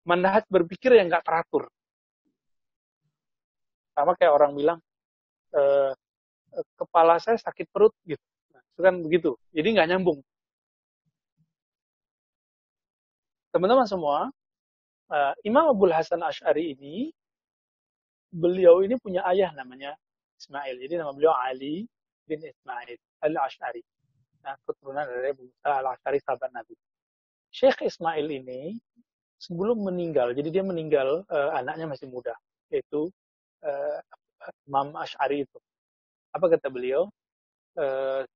Manhaj berpikir yang nggak teratur. Sama kayak orang bilang, eh, kepala saya sakit perut gitu. Nah, itu kan begitu. Jadi nggak nyambung. Teman-teman semua, Imam Abdul Hasan Ash'ari ini, beliau ini punya ayah namanya Ismail. Jadi nama beliau Ali bin Ismail al-Ash'ari. Nah, keturunan dari Abu Musa al-Ash'ari sahabat Nabi. Syekh Ismail ini sebelum meninggal, jadi dia meninggal anaknya masih muda, yaitu uh, Imam Ash'ari itu. Apa kata beliau?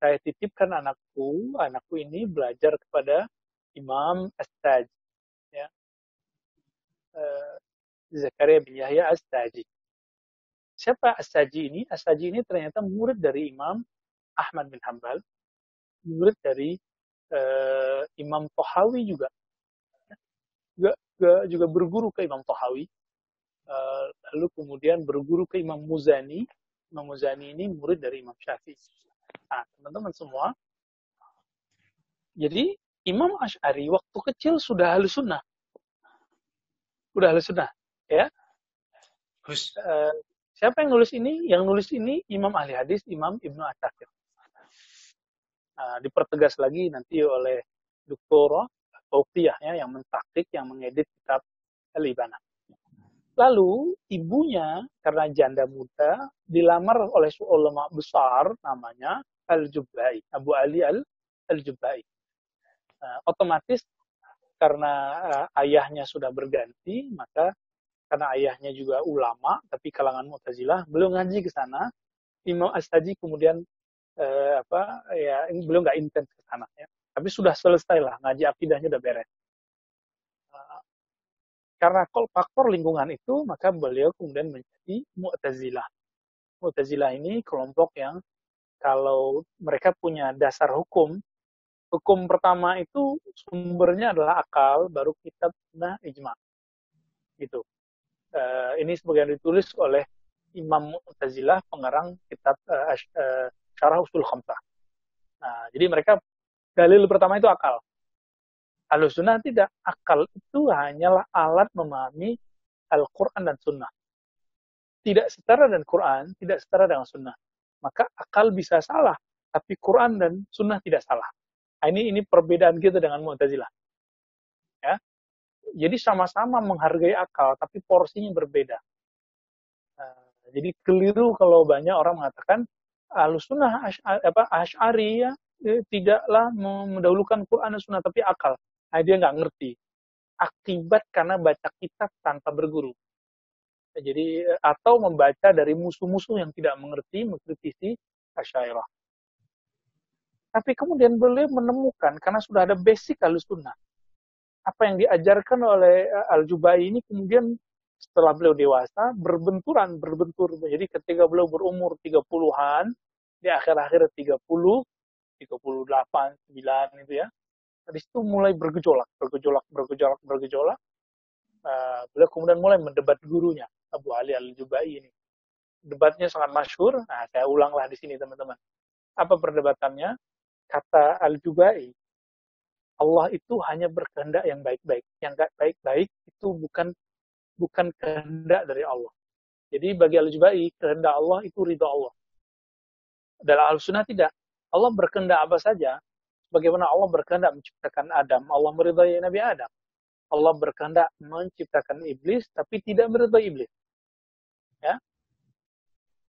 Saya titipkan anakku ini belajar kepada Imam As-Taj, ya, uh, Zakaria bin Yahya As-Taji. Siapa As-Taji ini? As-Taji ini ternyata murid dari Imam Ahmad bin Hanbal, murid dari Imam Tahawi juga. Juga berguru ke Imam Tahawi, lalu kemudian berguru ke Imam Muzani. Imam Muzani ini murid dari Imam Syafi'i. Nah, teman-teman semua, jadi Imam Ash'ari waktu kecil sudah Ahlus Sunnah. Udah Ahlus Sunnah, ya. Siapa yang nulis ini? Yang nulis ini Imam Ahli Hadis, Imam Ibnu Atsakir. Nah, dipertegas lagi nanti oleh Dr. Tauqiyah, ya, yang mentaktik, yang mengedit kitab Al-Ibanah. Lalu ibunya karena janda muda dilamar oleh seorang ulama besar namanya Al-Jubba'i, Abu Ali Al-Jubba'i. Otomatis karena ayahnya sudah berganti, maka karena ayahnya juga ulama tapi kalangan Mu'tazilah, belum ngaji ke sana. Imam As-Taji kemudian beliau nggak intens ke sana, ya. Tapi sudah selesai lah, ngaji akidahnya udah beres. Karena faktor lingkungan itu, maka beliau kemudian menjadi Mu'tazilah. Mu'tazilah ini kelompok yang kalau mereka punya dasar hukum pertama itu sumbernya adalah akal, baru kitab, sunnah, ijma. Gitu. Ini sebagian ditulis oleh Imam Mu'tazilah, pengarang kitab Syarah Usul Khamsah. Nah, jadi mereka dalil pertama itu akal. Ahlussunnah tidak. Akal itu hanyalah alat memahami Al-Quran dan Sunnah. Tidak setara dengan Quran, tidak setara dengan Sunnah. Maka akal bisa salah, tapi Quran dan Sunnah tidak salah. Nah, ini perbedaan kita dengan Mu'tazilah. Ya. Jadi sama-sama menghargai akal, tapi porsinya berbeda. Jadi keliru kalau banyak orang mengatakan Ahlussunnah Asy'ari, ya, tidaklah mendahulukan Quran dan Sunnah, tapi akal. Nah, dia nggak ngerti. Akibat karena baca kitab tanpa berguru. Jadi atau membaca dari musuh-musuh yang tidak mengerti, mengkritisi Asy'ariyah. Tapi kemudian beliau menemukan karena sudah ada basic Ahlussunnah. Apa yang diajarkan oleh Al-Jubba'i ini kemudian setelah beliau dewasa berbentur. Jadi ketika beliau berumur 30-an, di akhir-akhir 30, 38, 9 itu, ya. Di situ mulai bergejolak. Beliau kemudian mulai mendebat gurunya, Abu Ali Al-Jubba'i ini. Debatnya sangat masyhur. Nah, saya ulanglah di sini, teman-teman. Apa perdebatannya? Kata Al-Jubba'i, Allah itu hanya berkehendak yang baik-baik. Yang gak baik-baik itu bukan kehendak dari Allah. Jadi bagi Al-Jubba'i, kehendak Allah itu ridha Allah. Dalam Al-Sunnah tidak. Allah berkehendak apa saja. Bagaimana Allah berkehendak menciptakan Adam, Allah meridai Nabi Adam. Allah berkehendak menciptakan iblis, tapi tidak meridai iblis. Ya.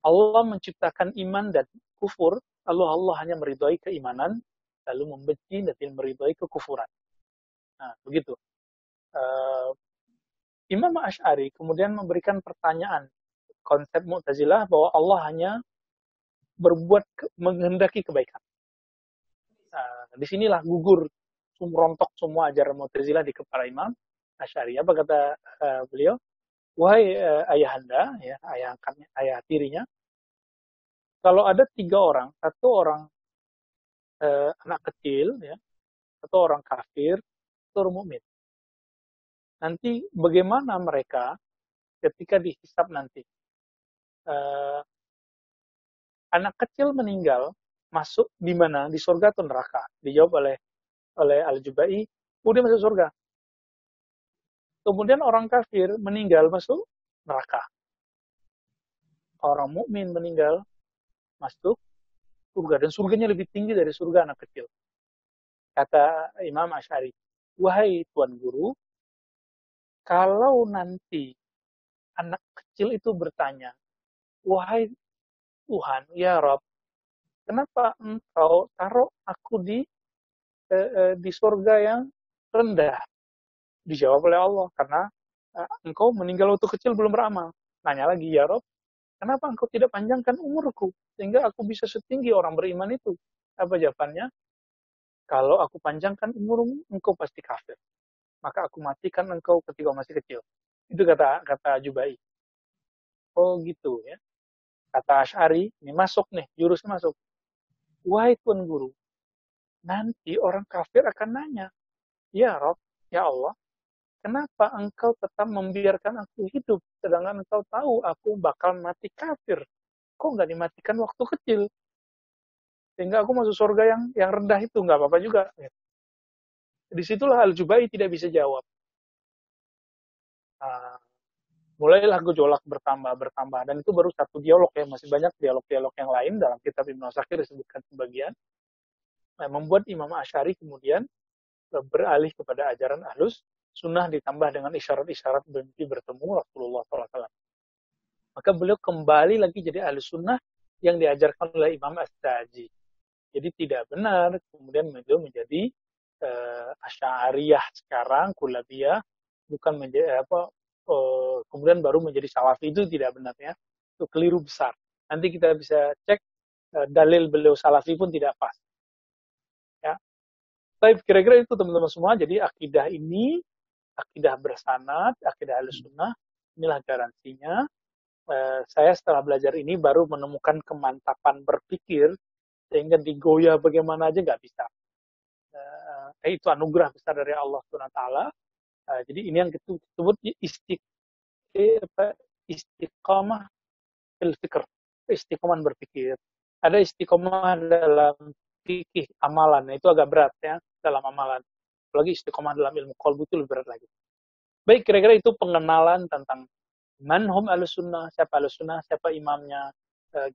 Allah menciptakan iman dan kufur, lalu Allah hanya meridai keimanan, lalu membenci dan meridai kekufuran. Nah, begitu. Imam Asy'ari kemudian memberikan pertanyaan konsep Mu'tazilah bahwa Allah hanya menghendaki kebaikan. Disinilah gugur rontok semua ajaran Mu'tazilah di kepala Imam Asy'ari. Apa kata beliau? Wahai ayahanda, ya, ayah tirinya, kalau ada 3 orang, satu orang anak kecil, ya, satu orang kafir, satu orang mukmin. Nanti bagaimana mereka ketika dihisab nanti? Anak kecil meninggal, masuk di mana? Di surga atau neraka? Dijawab oleh Al-Jubba'i, dia masuk surga. Kemudian orang kafir meninggal, masuk neraka. orang mukmin meninggal masuk surga dan surganya lebih tinggi dari surga anak kecil. Kata Imam Asy'ari, wahai tuan guru, kalau nanti anak kecil itu bertanya, wahai Tuhan, ya Rob, kenapa engkau taruh aku di surga yang rendah? Dijawab oleh Allah, karena engkau meninggal waktu kecil belum beramal. Nanya lagi, ya Rob, kenapa engkau tidak panjangkan umurku sehingga aku bisa setinggi orang beriman itu? Apa jawabannya? Kalau aku panjangkan umurmu, engkau pasti kafir. Maka aku matikan engkau ketika masih kecil. Itu kata Jubai. Oh gitu ya. Kata Asy'ari, ini masuk nih, jurusnya masuk. Wahai Tuan Guru, nanti orang kafir akan nanya, ya Rob, ya Allah, kenapa engkau tetap membiarkan aku hidup, sedangkan engkau tahu aku bakal mati kafir? Kok nggak dimatikan waktu kecil? Sehingga aku masuk surga yang rendah itu, nggak apa-apa juga. Disitulah Al-Jubai tidak bisa jawab. Nah, mulailah gejolak bertambah, dan itu baru satu dialog ya, masih banyak dialog-dialog yang lain dalam kitab Ibnu Asakir disebutkan sebagian. Nah, membuat Imam Asy'ari kemudian beralih kepada ajaran Ahlus Sunnah ditambah dengan isyarat-isyarat bermimpi bertemu Rasulullah SAW. Maka beliau kembali lagi jadi Ahlus Sunnah yang diajarkan oleh Imam As-Saji. Jadi tidak benar kemudian beliau menjadi Asy'ariyah sekarang, Kulabiyah, bukan menjadi kemudian baru menjadi Salafi, itu tidak benar ya. Itu keliru besar. Nanti kita bisa cek dalil beliau Salafi pun tidak pas. Ya. Tapi kira-kira itu teman-teman semua. Jadi akidah ini, akidah bersanad, akidah Ahlussunnah, inilah garansinya. Saya setelah belajar ini baru menemukan kemantapan berpikir sehingga digoyah bagaimana aja nggak bisa. Itu anugerah besar dari Allah SWT. Jadi ini yang disebut istiqamah fil fikr, istiqomah berpikir. Ada istiqomah dalam fikih amalan, itu agak berat ya dalam amalan. Apalagi istiqomah dalam ilmu qalbu itu lebih berat lagi. Baik, kira-kira itu pengenalan tentang manhum Ahlussunnah, siapa Ahlussunnah, siapa imamnya,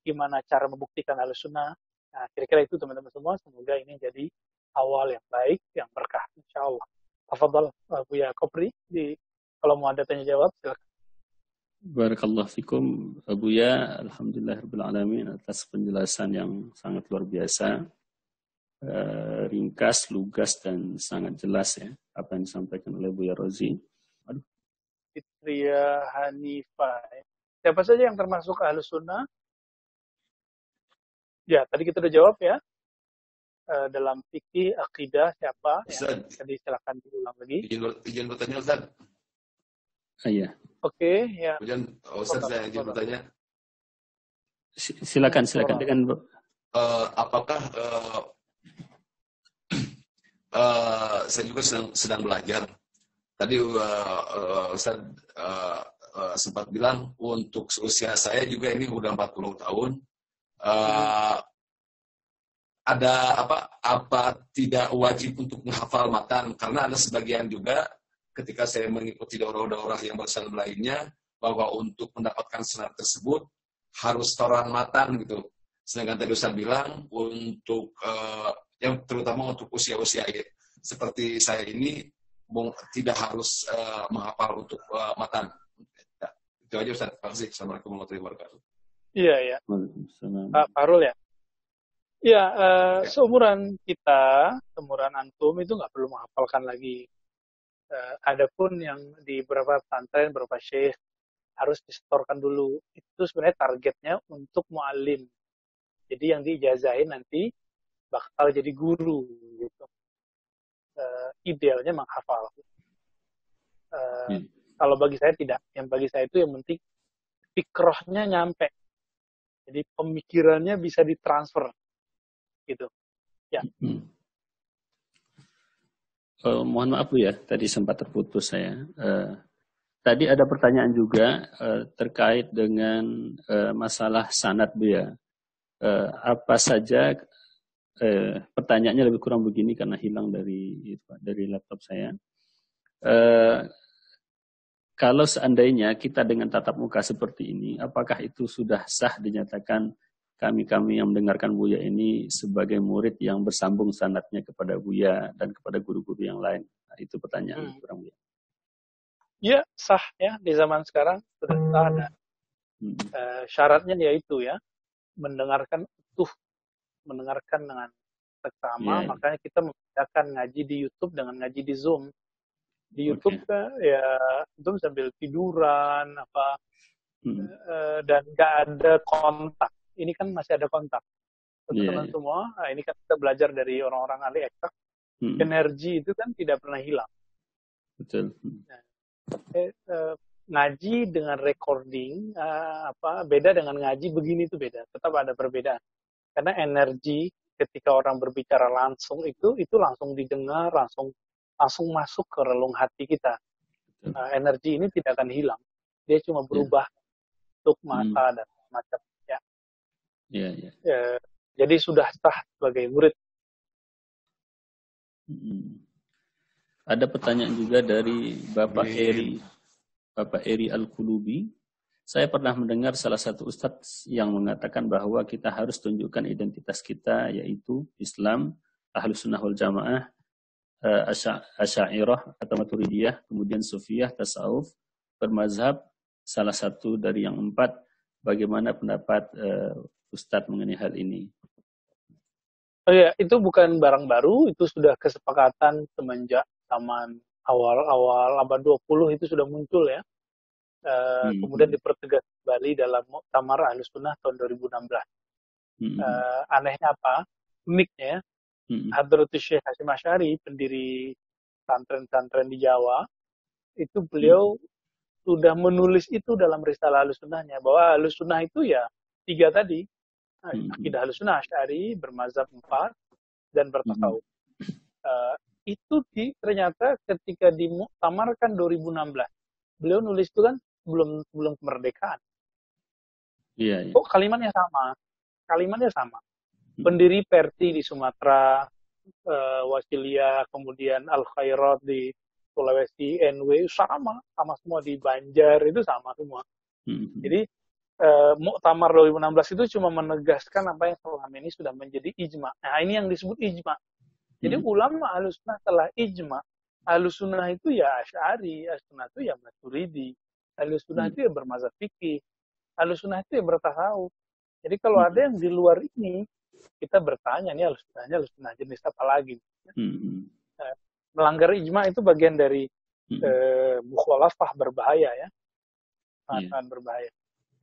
gimana cara membuktikan Ahlussunnah. Nah, kira-kira itu teman-teman semua. Semoga ini jadi awal yang baik, yang berkah, insyaallah. Tafadhal Buya Kopri, kalau mau ada tanya jawab silakan. Barakallahu fikum Buya, alhamdulillahirabbil alamin atas penjelasan yang sangat luar biasa, ringkas, lugas dan sangat jelas ya apa yang disampaikan oleh Buya Rozi. Fitria Hanifah. Siapa saja yang termasuk Ahlussunnah? Ya, tadi kita udah jawab ya. Dalam fikih, akidah siapa? Ya. Tadi silakan diulang lagi. Izin bertanya Ustaz. Iya. Oke, ya. Ustaz, saya izin bertanya. Silakan dengan apakah saya juga sedang belajar. Tadi Ustaz sempat bilang untuk usia saya juga ini udah 40 tahun. Ada apa tidak wajib untuk menghafal matan, karena ada sebagian juga ketika saya mengikuti daurah-daurah yang bersama lainnya bahwa untuk mendapatkan senat tersebut harus toran matan gitu. Sedangkan tadi Ustaz bilang untuk yang terutama untuk usia-usia seperti saya ini tidak harus menghafal untuk matan. Ya, itu aja Ustaz. Terima kasih. Assalamualaikum warahmatullahi wabarakatuh. Iya ya. Pak Farul ya. Ya, seumuran kita, seumuran antum itu nggak perlu menghafalkan lagi. Adapun yang di beberapa pesantren, beberapa syekh harus disetorkan dulu. Itu sebenarnya targetnya untuk mu'alim. Jadi yang diijazahin nanti bakal jadi guru gitu. Idealnya menghafal. Kalau bagi saya tidak. Yang bagi saya itu yang penting fikrohnya nyampe. Jadi pemikirannya bisa ditransfer. Gitu. Ya. Mohon maaf Bu ya, tadi sempat terputus saya. Tadi ada pertanyaan juga terkait dengan masalah sanad Bu ya. Apa saja pertanyaannya lebih kurang begini karena hilang dari laptop saya. kalau seandainya kita dengan tatap muka seperti ini, apakah itu sudah sah dinyatakan kami yang mendengarkan Buya ini sebagai murid yang bersambung sanadnya kepada Buya dan kepada guru-guru yang lain? Nah, itu pertanyaan kurang Buya. Ya, sah ya, di zaman sekarang sudah sah. Dan syaratnya yaitu ya, mendengarkan utuh, mendengarkan dengan seksama. Makanya kita membedakan ngaji di YouTube dengan ngaji di Zoom. Di YouTube ya Zoom sambil tiduran dan nggak ada kontak. Ini kan masih ada kontak. Teman-teman semua, ini kan kita belajar dari orang-orang ahli eksak. Energi itu kan tidak pernah hilang. Betul. Ngaji dengan recording beda dengan ngaji begini itu beda. Tetap ada perbedaan. Karena energi ketika orang berbicara langsung itu langsung didengar, langsung masuk ke relung hati kita. Energi ini tidak akan hilang. Dia cuma berubah untuk masa dan macam ya. Jadi sudah sah sebagai murid. Ada pertanyaan juga dari Bapak Eri Al-Qulubi. Saya pernah mendengar salah satu ustadz yang mengatakan bahwa kita harus tunjukkan identitas kita, yaitu Islam, Ahlus Sunnah wal Jamaah, Asy'ariyah atau Maturidiyah, kemudian Sufiyah, Tasawuf, bermazhab, salah satu dari yang 4. Bagaimana pendapat ustadz mengenai hal ini? Oh ya, itu bukan barang baru, itu sudah kesepakatan semenjak zaman awal abad 20 itu sudah muncul ya. Kemudian dipertegas kembali dalam Muktamar Ahlus Sunnah tahun 2016. Anehnya apa? Uniknya, Hadratus Syekh Hasyim Asy'ari, pendiri pesantren-pesantren di Jawa, itu beliau sudah menulis itu dalam risalah Ahlus Sunnahnya, bahwa Ahlus Sunnah itu ya 3 tadi. Akidah Ahlus Sunnah Asy'ari, bermazhab 4, dan bertasawuf. Itu ternyata ketika dimuktamarkan 2016, beliau nulis itu kan belum kemerdekaan. Oh, kalimatnya sama. Pendiri Perti di Sumatera, Wasilia, kemudian Al Khairat di Sulawesi, NW, sama semua di Banjar, itu sama semua. Jadi Muktamar 2016 itu cuma menegaskan apa yang selama ini sudah menjadi ijma. Nah, ini yang disebut ijma. Jadi ulama Ahlus Sunnah telah ijma. Ahlus Sunnah itu ya Asy'ari, Ahlus Sunnah itu ya Maturidi, Ahlus Sunnah itu ya bermazhab fikih, Ahlus Sunnah itu ya bertasawuf. Jadi kalau ada yang di luar ini, kita bertanya, ini Ahlus Sunnah jenis apa lagi? Melanggar ijma itu bagian dari mukhalafah berbahaya ya. Sangat berbahaya.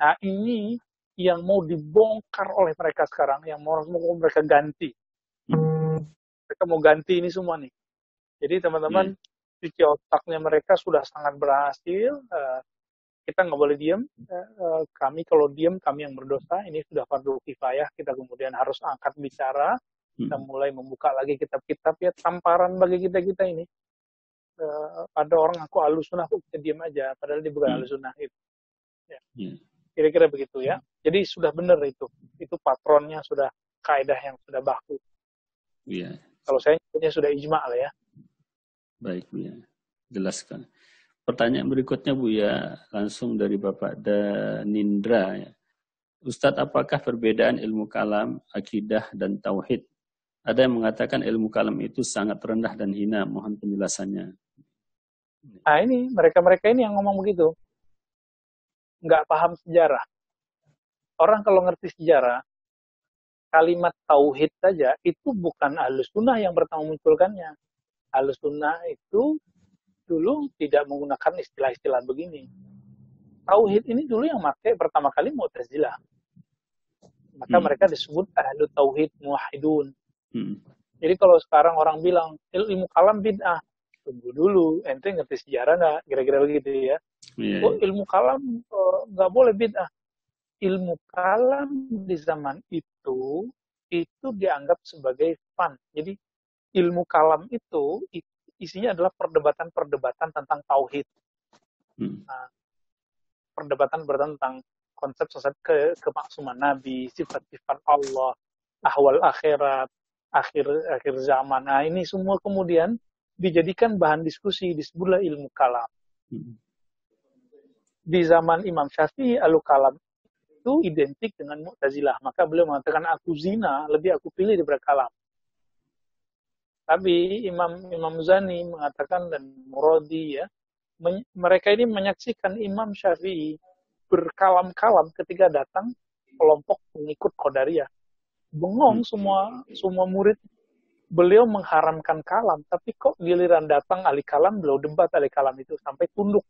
Nah, ini yang mau dibongkar oleh mereka sekarang, yang mau mereka ganti. Mereka mau ganti ini semua nih. Jadi teman-teman, cuci otaknya mereka sudah sangat berhasil. Kita nggak boleh diam. Kami kalau diam, kami yang berdosa. Ini sudah fardhu kifayah. Kita kemudian harus angkat bicara. Kita mulai membuka lagi kitab-kitab ya, tamparan bagi kita ini. Ada orang aku Ahlus Sunnah, aku bisa diam aja. Padahal dia bukan Ahlus Sunnah itu. Ya. Kira-kira begitu ya. Jadi sudah benar itu. Itu patronnya sudah kaidah yang sudah baku. Kalau saya nyebutnya sudah ijma lah ya. Baik, Buya. Jelaskan. Pertanyaan berikutnya, Buya, langsung dari Bapak Danindra. Ya. Ustadz, apakah perbedaan ilmu kalam, akidah, dan tauhid? Ada yang mengatakan ilmu kalam itu sangat rendah dan hina. Mohon penjelasannya. Nah ini, mereka-mereka ini yang ngomong begitu. Nggak paham sejarah. Orang kalau ngerti sejarah, kalimat tauhid saja itu bukan Ahlus Sunnah yang pertama munculkannya. Ahlus Sunnah itu dulu tidak menggunakan istilah-istilah begini. Tauhid ini dulu yang pakai pertama kali Mu'tazilah. Maka mereka disebut Ahlu Tauhid Muwahhidun. Jadi kalau sekarang orang bilang ilmu kalam bid'ah, tunggu dulu, ente ngerti sejarah nggak? Kira-kira begitu ya. Oh, ilmu kalam nggak boleh bid'ah. Ilmu kalam di zaman itu dianggap sebagai fun. Jadi ilmu kalam itu isinya adalah perdebatan-perdebatan tentang tauhid. Nah, perdebatan tentang konsep-konsep kemaksuman Nabi, sifat-sifat Allah, ahwal akhirat, akhir zaman. Nah, ini semua kemudian dijadikan bahan diskusi, disebutlah ilmu kalam. di zaman Imam Syafi'i al-kalam itu identik dengan Mu'tazilah. Maka beliau mengatakan aku zina, lebih aku pilih daripada kalam. Tapi Imam Muzani mengatakan dan Muradi ya, mereka ini menyaksikan Imam Syafi'i berkalam-kalam ketika datang kelompok pengikut Qadariyah. Bengong semua murid. Beliau mengharamkan kalam, tapi kok giliran datang ahli kalam, beliau debat ahli kalam itu sampai tunduk.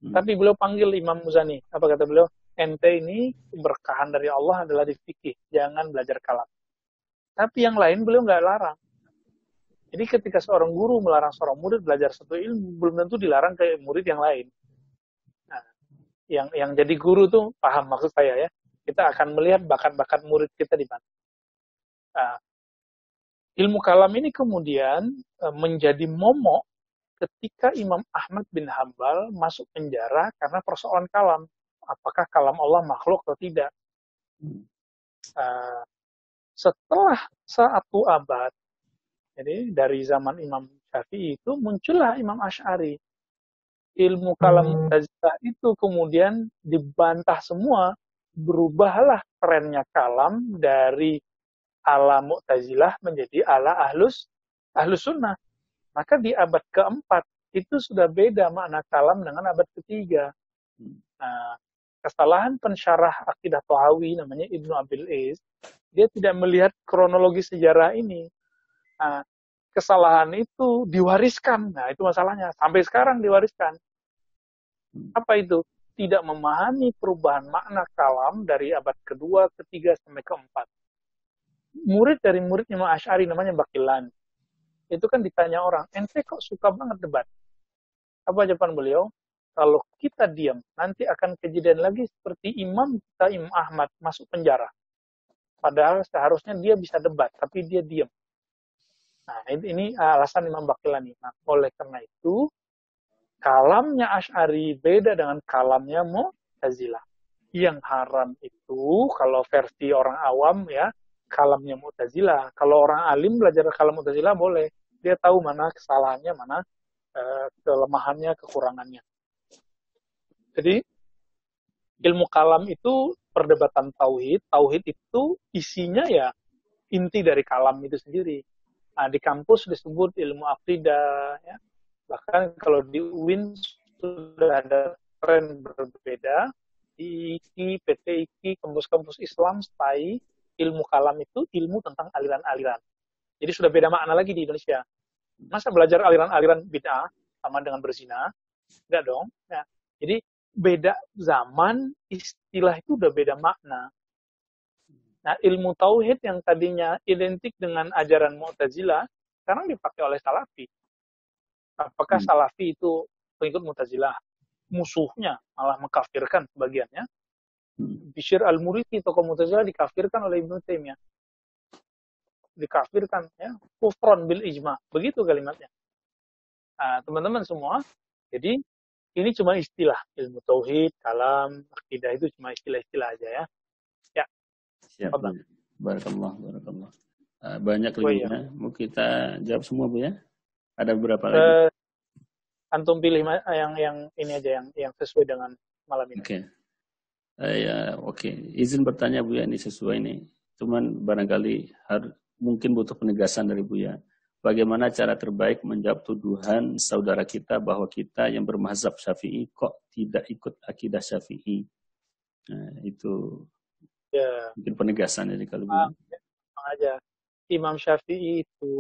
Tapi beliau panggil Imam Muzani. Apa kata beliau? Ente ini berkahan dari Allah adalah di fikih, jangan belajar kalam. Tapi yang lain beliau nggak larang. Jadi ketika seorang guru melarang seorang murid belajar satu ilmu, belum tentu dilarang ke murid yang lain. Nah, yang jadi guru tuh paham maksud saya ya. Kita akan melihat bakat-bakat murid kita di mana. Nah, ilmu kalam ini kemudian menjadi momok ketika Imam Ahmad bin Hambal masuk penjara karena persoalan kalam. Apakah kalam Allah makhluk atau tidak? Setelah satu abad, jadi dari zaman Imam Syafi'i itu muncullah Imam Asy'ari. Ilmu kalam Mu'tazilah itu kemudian dibantah semua, berubahlah trennya kalam dari ala Mu'tazilah menjadi ala ahlus sunnah. Maka di abad keempat itu sudah beda makna kalam dengan abad ketiga. Nah, kesalahan pensyarah akidah Thahawi namanya Ibnu Abil Is, dia tidak melihat kronologi sejarah ini. Nah, kesalahan itu diwariskan. Nah, itu masalahnya. Sampai sekarang diwariskan. Apa itu? Tidak memahami perubahan makna kalam dari abad kedua, ketiga, sampai keempat. Murid dari murid Imam Asy'ari namanya Baqillani. Itu kan ditanya orang, ente kok suka banget debat? Apa jawaban beliau? Kalau kita diam, nanti akan kejadian lagi seperti imam kita, Imam Ahmad, masuk penjara. Padahal seharusnya dia bisa debat, tapi dia diam. Nah, ini alasan Imam Baqillani. Nah, oleh karena itu, kalamnya Asy'ari beda dengan kalamnya Mu'tazilah. Yang haram itu, kalau versi orang awam ya, kalamnya Mu'tazilah. Kalau orang alim belajar kalam Mu'tazilah boleh. Dia tahu mana kesalahannya, mana kelemahannya, kekurangannya. Jadi, ilmu kalam itu perdebatan tauhid. Tauhid itu isinya ya inti dari kalam itu sendiri. Nah, di kampus disebut ilmu akidah. Ya. Bahkan kalau di UIN sudah ada tren berbeda. Di IKI, PT IKI, kampus-kampus Islam, STAI, ilmu kalam itu ilmu tentang aliran-aliran. Jadi sudah beda makna lagi di Indonesia. Masa belajar aliran-aliran bid'ah sama dengan berzina? Enggak dong. Ya. Jadi beda zaman, istilah itu udah beda makna. Nah, ilmu tauhid yang tadinya identik dengan ajaran Mu'tazilah, sekarang dipakai oleh Salafi. Apakah Salafi itu pengikut Mu'tazilah? Musuhnya, malah mengkafirkan sebagiannya. Bishr al-Muriti, tokoh Mu'tazilah, dikafirkan oleh Ibnu Taimiyah. Dikafirkan, ya, kufron bil ijma. Begitu kalimatnya. Nah, teman-teman semua, jadi ini cuma istilah. Ilmu tauhid, kalam, akidah itu cuma istilah-istilah aja ya. Ya. Siap. Barakallah. Banyak linknya. Mau kita jawab semua, Bu ya? Ada beberapa lagi? Antum pilih yang ini aja, yang sesuai dengan malam ini. Oke. Oke. Izin bertanya, Bu ya, ini sesuai nih. Cuman barangkali mungkin butuh penegasan dari Bu ya. Bagaimana cara terbaik menjawab tuduhan saudara kita bahwa kita yang bermazhab Syafi'i kok tidak ikut akidah Syafi'i? Nah, itu ya. Mungkin penegasan jadi kalau aja. Imam Syafi'i itu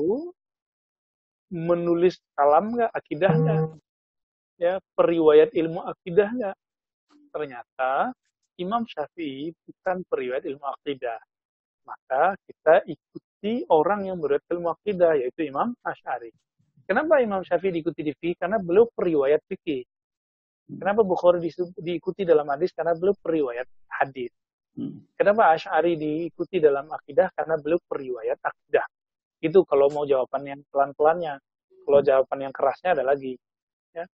menulis kalam nggak, akidah nggak? Ya, periwayat ilmu akidah nggak? Ternyata Imam Syafi'i bukan periwayat ilmu akidah. Maka kita ikuti orang yang beriwayat ilmu akidah, yaitu Imam Asy'ari. Kenapa Imam Syafi'i diikuti di fikih? Karena beliau periwayat fikih. Kenapa Bukhari diikuti dalam hadis? Karena beliau periwayat hadis. Kenapa Asy'ari diikuti dalam akidah? Karena beliau periwayat akidah. Itu kalau mau jawaban yang pelan-pelannya. Kalau jawaban yang kerasnya ada lagi. Ya.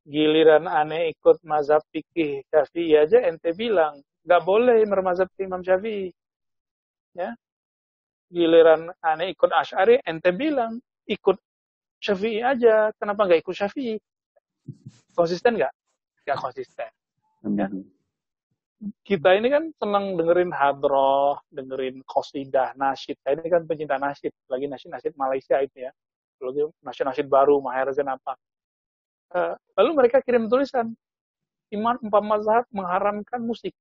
Giliran aneh ikut mazhab fikih Syafi'i aja, ente bilang nggak boleh bermazhab Imam Syafi'i. Ya. Giliran aneh ikut Asy'ari, ente bilang ikut Syafi'i aja, kenapa nggak ikut Syafi'i? Konsisten nggak? gak konsisten. Ya. Kita ini kan senang dengerin hadroh, dengerin qasidah, nasyid. Saya ini kan pencinta nasyid, lagi nasyid Malaysia itu ya. Lagi nasyid baru, Maherzen apa. Lalu mereka kirim tulisan, imam 4 mazhab mengharamkan musik.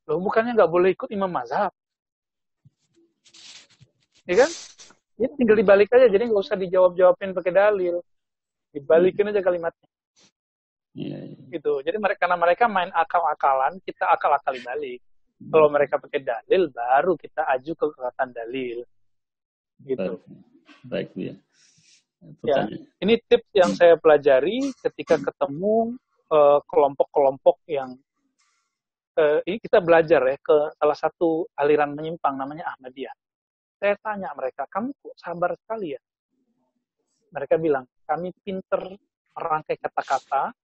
Loh, bukannya nggak boleh ikut imam mazhab? Ya kan? Ini tinggal dibalik aja, jadi nggak usah dijawab-jawabin pakai dalil. Dibalikin aja kalimatnya. Gitu. Jadi karena mereka main akal-akalan, kita akal-akali balik. Kalau mereka pakai dalil, baru kita aju ke kekuatan dalil. Gitu. Baik, ya. Ya, ini tips yang saya pelajari ketika ketemu kelompok-kelompok yang ini kita belajar ya ke salah satu aliran menyimpang namanya Ahmadiyah. Saya tanya mereka, kamu kok sabar sekali ya? Mereka bilang, kami pinter merangkai kata-kata,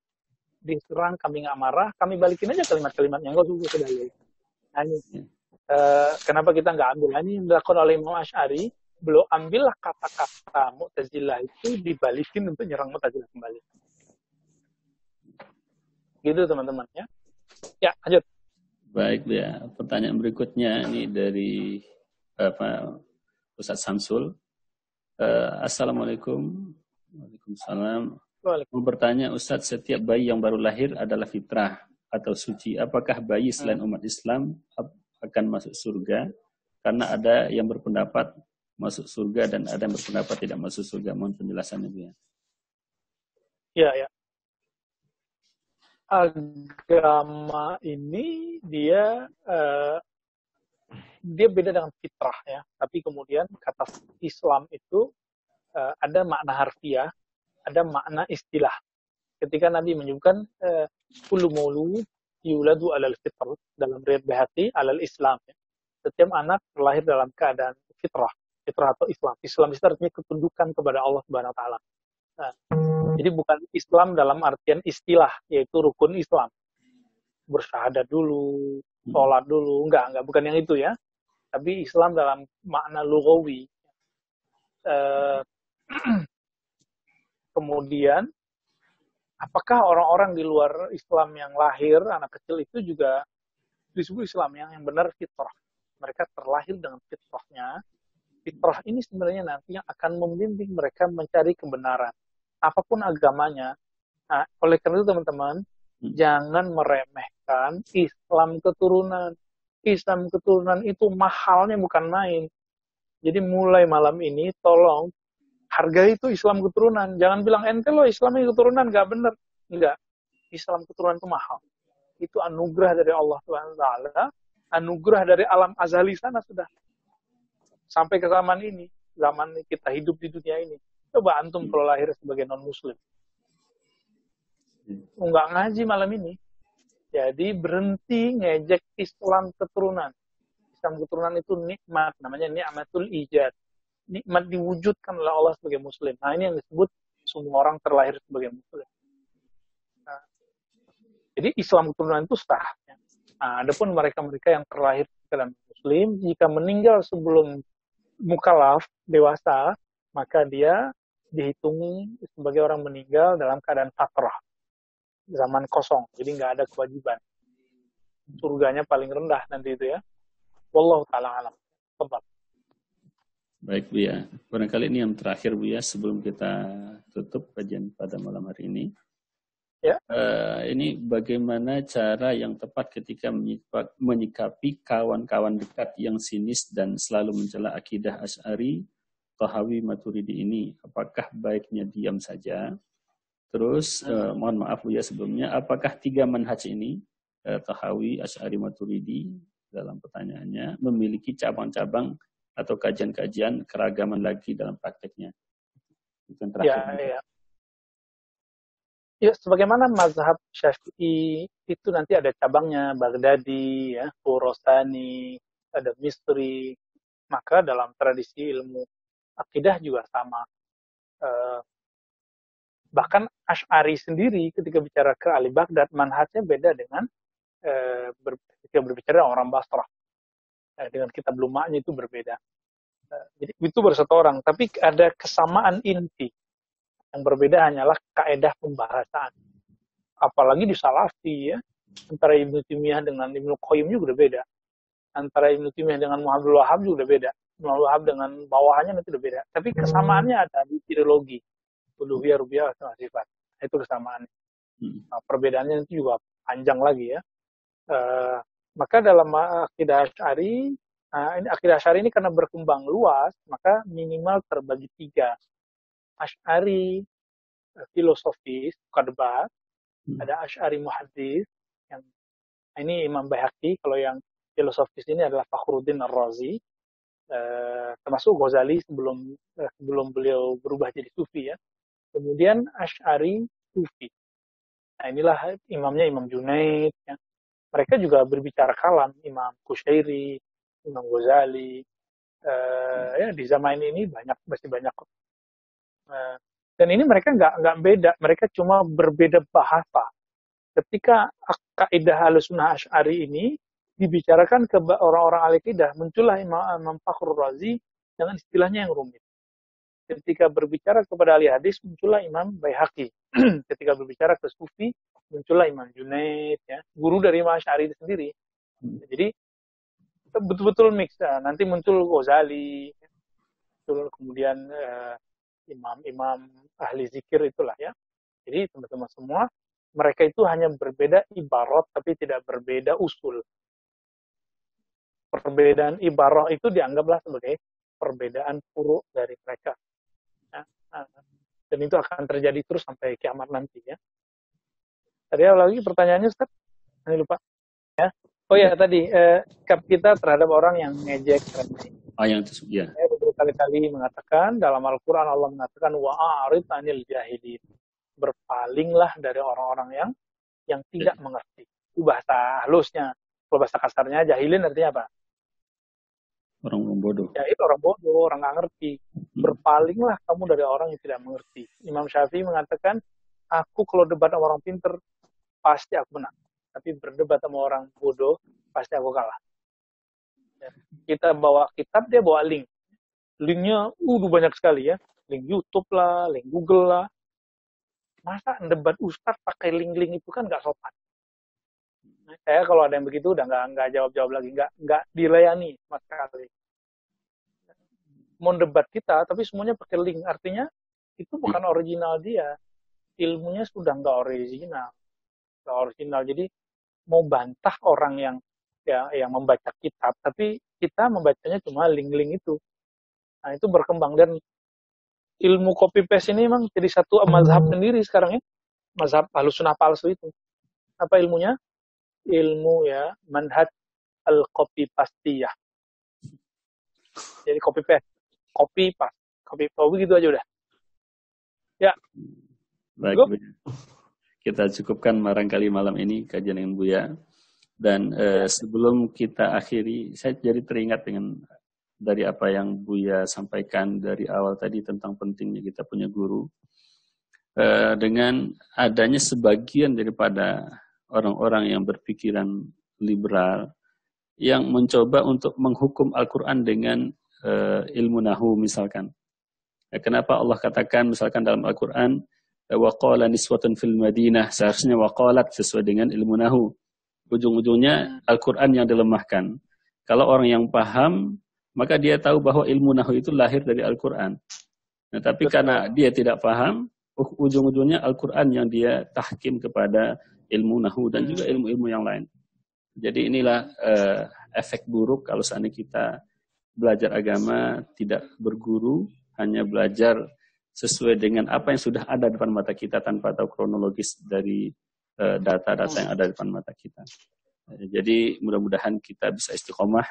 diserang kami nggak marah, kami balikin aja kalimat-kalimatnya, nggak usah ke dalil. Nah, ini, kenapa kita nggak ambil? Ini yang dilakukan oleh Imam Asy'ari, belum ambillah kata-kata Mu'tazilah itu dibalikin untuk nyerang Mu'tazilah kembali. Gitu teman-teman ya. Ya, lanjut. Baik ya, pertanyaan berikutnya ini dari Ustaz Samsul. Assalamualaikum. Waalaikumsalam. Mau bertanya Ustadz, setiap bayi yang baru lahir adalah fitrah atau suci. Apakah bayi selain umat Islam akan masuk surga? Karena ada yang berpendapat masuk surga dan ada yang berpendapat tidak masuk surga. Mohon penjelasannya, Bu. Ya. Agama ini dia beda dengan fitrah ya. Tapi kemudian kata Islam itu ada makna harfiah, ada makna istilah. Ketika Nabi menyebutkan kullu maulud yuladu alal fitr, dalam riwayat Baihaqi alal Islam. Ya. Setiap anak terlahir dalam keadaan fitrah atau Islam. Islam itu artinya ketundukan kepada Allah Subhanahu wa taala. Nah, jadi bukan Islam dalam artian istilah, yaitu rukun Islam. Bersyahadat dulu, sholat dulu, enggak, bukan yang itu ya. Tapi Islam dalam makna lughawi. Kemudian, apakah orang-orang di luar Islam yang lahir, anak kecil itu juga disebut Islam yang benar fitrah. Mereka terlahir dengan fitrahnya. Fitrah ini sebenarnya nanti yang akan membimbing mereka mencari kebenaran. Apapun agamanya. Nah, oleh karena itu teman-teman, jangan meremehkan Islam keturunan. Islam keturunan itu mahalnya bukan main. Jadi mulai malam ini, tolong hargai itu Islam keturunan. Jangan bilang, ente lo Islam keturunan, nggak bener. Enggak. Islam keturunan itu mahal. Itu anugerah dari Allah SWT. Anugerah dari alam azali sana sudah. Sampai ke zaman ini. Zaman kita hidup di dunia ini. Coba antum kalau lahir sebagai non-muslim. Nggak ngaji malam ini. Jadi berhenti ngejek Islam keturunan. Islam keturunan itu nikmat. Namanya ni'matul ijad. Nikmat diwujudkan oleh Allah sebagai muslim. Nah, ini yang disebut semua orang terlahir sebagai muslim. Nah, jadi Islam keturunan itu sah. Nah, adapun mereka-mereka yang terlahir dalam muslim, jika meninggal sebelum mukallaf, dewasa, maka dia dihitung sebagai orang meninggal dalam keadaan fatrah. Zaman kosong, jadi nggak ada kewajiban. Surganya paling rendah nanti itu ya. Wallahu ta'ala alam. Tempat. Baik, Bu ya. Barangkali ini yang terakhir, Bu ya, sebelum kita tutup kajian pada malam hari ini. Ya. Ini bagaimana cara yang tepat ketika menyikapi kawan-kawan dekat yang sinis dan selalu mencela akidah Asy'ari, Thahawi, Maturidi ini. Apakah baiknya diam saja? Terus, mohon maaf Bu ya sebelumnya, apakah 3 manhaj ini, Thahawi, Asy'ari, Maturidi, dalam pertanyaannya, memiliki cabang-cabang atau kajian-kajian keragaman lagi dalam prakteknya? Itu yang terakhir. Ya, sebagaimana mazhab Syafi'i itu nanti ada cabangnya, Baghdadi, ya, Khurasani, ada Misri. Maka dalam tradisi ilmu akidah juga sama. Bahkan Asy'ari sendiri ketika bicara ke ahli Baghdad, manhajnya beda dengan ketika berbicara orang Basrah. Dengan kitab luma'nya itu berbeda. Jadi itu bersatu orang, tapi ada kesamaan inti. Yang berbeda hanyalah kaedah pembahasan. apalagi di Salafi ya, antara Ibnu Taimiyah dengan Ibnu Qayyim juga udah beda, antara Ibnu Taimiyah dengan Muhammad Wahab juga udah beda, Muhammad Wahab dengan bawahannya nanti udah beda, tapi kesamaannya ada di ideologi uluhiyah, rububiyah, asma sifat. Itu kesamaannya. Nah, perbedaannya itu juga panjang lagi ya. Maka dalam akidah Asy'ari, ini akidah Asy'ari ini karena berkembang luas, maka minimal terbagi 3. Asy'ari filosofis, bukan debat. Ada Asy'ari muhaddis, yang ini Imam Baihaqi. Kalau yang filosofis ini adalah Fakhruddin Ar-Razi, termasuk Ghazali sebelum beliau berubah jadi Sufi ya. Kemudian Asy'ari Sufi. Nah inilah imamnya Imam Junaid ya. Mereka juga berbicara kalam, Imam Qushairi, Imam Ghazali, ya di zaman ini masih banyak. Dan ini mereka nggak beda, mereka cuma berbeda bahasa. Ketika kaidah Ahlussunnah Asy'ari ini dibicarakan ke orang-orang al-Aqidah, muncullah Imam Fakhrul Razi dengan istilahnya yang rumit. Ketika berbicara kepada ahli hadis, muncullah Imam Baihaqi. Ketika berbicara ke Sufi, muncullah Imam Junaid, ya, guru dari Imam Asy'ari itu sendiri. Jadi betul-betul mix. Nanti muncul Ghazali, kemudian imam-imam ahli zikir itulah ya. Jadi teman-teman semua, mereka itu hanya berbeda ibarat, tapi tidak berbeda usul. Perbedaan ibarat itu dianggaplah sebagai perbedaan furu' dari mereka. Dan itu akan terjadi terus sampai kiamat nanti ya. Tadi lagi pertanyaannya Ustaz? Ini lupa. Ya. Oh ya tadi sikap kita terhadap orang yang ngejek remeh. Yang itu ya. Saya berkali-kali mengatakan dalam Al-Qur'an Allah mengatakan wa'arid 'anil jahilin. Berpalinglah dari orang-orang yang tidak mengerti. Itu bahasa halusnya. Kalau bahasa kasarnya jahilin artinya apa? Orang bodoh. Ya itu orang bodoh, orang nggak ngerti. Berpalinglah kamu dari orang yang tidak mengerti. Imam Syafi'i mengatakan, aku kalau debat sama orang pinter, pasti aku menang. Tapi berdebat sama orang bodoh, pasti aku kalah. Ya. Kita bawa kitab, dia bawa link. Linknya banyak sekali ya. Link YouTube lah, link Google lah. Masa debat Ustadz pakai link-link itu kan nggak sopan. Saya kalau ada yang begitu udah nggak jawab-jawab lagi, nggak dilayani sama sekali. Mau debat kita, tapi semuanya pakai link. Artinya itu bukan original dia. Ilmunya sudah nggak original. Jadi mau bantah orang yang membaca kitab, tapi kita membacanya cuma link-link itu. Nah itu berkembang dan ilmu copy paste ini memang jadi satu mazhab sendiri sekarang ya. Mazhab Ahlussunnah palsu itu. Apa ilmunya? Ilmu ya manhaj al-copy pastiyah. Jadi copy begitu aja udah. Ya. Baik. Kita cukupkan barangkali malam ini kajian dengan Buya. Dan sebelum kita akhiri, saya jadi teringat dengan dari apa yang Buya sampaikan dari awal tadi tentang pentingnya kita punya guru. Dengan adanya sebagian daripada orang-orang yang berpikiran liberal yang mencoba untuk menghukum Al-Quran dengan ilmu nahu misalkan. Kenapa Allah katakan misalkan dalam Al-Quran waqala niswatun fil Madinah, seharusnya waqalat sesuai dengan ilmu nahu. Ujung-ujungnya Al-Quran yang dilemahkan. Kalau orang yang paham, maka dia tahu bahwa ilmu nahu itu lahir dari Al-Quran. Nah, tapi karena dia tidak paham, ujung-ujungnya Al-Quran yang dia tahkim kepada ilmu nahu dan juga ilmu-ilmu yang lain. Jadi inilah efek buruk kalau seandainya kita belajar agama tidak berguru, hanya belajar sesuai dengan apa yang sudah ada di depan mata kita tanpa tahu kronologis dari data-data yang ada di depan mata kita. Jadi mudah-mudahan kita bisa istiqomah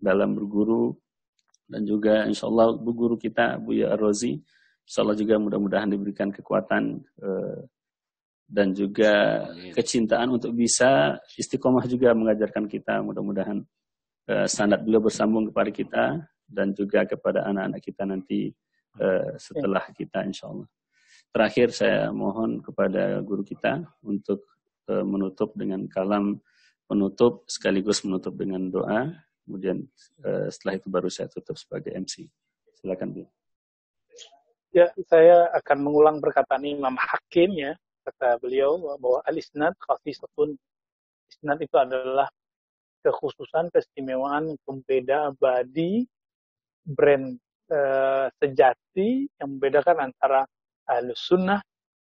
dalam berguru dan juga insya Allah bu guru kita Buya Ar-Razi, insya Allah juga mudah-mudahan diberikan kekuatan dan juga kecintaan untuk bisa istiqomah juga mengajarkan kita. Mudah-mudahan sanad beliau bersambung kepada kita dan juga kepada anak-anak kita nanti setelah kita insya Allah. Terakhir saya mohon kepada guru kita untuk menutup dengan kalam penutup sekaligus menutup dengan doa. Kemudian setelah itu baru saya tutup sebagai MC. Silakan Bu. Ya, saya akan mengulang perkataan Imam Hakim ya. kata beliau bahwa al-isnad khasisatun. Isnad itu adalah kekhususan, keistimewaan, pembeda abadi, brand sejati yang membedakan antara ahlus sunnah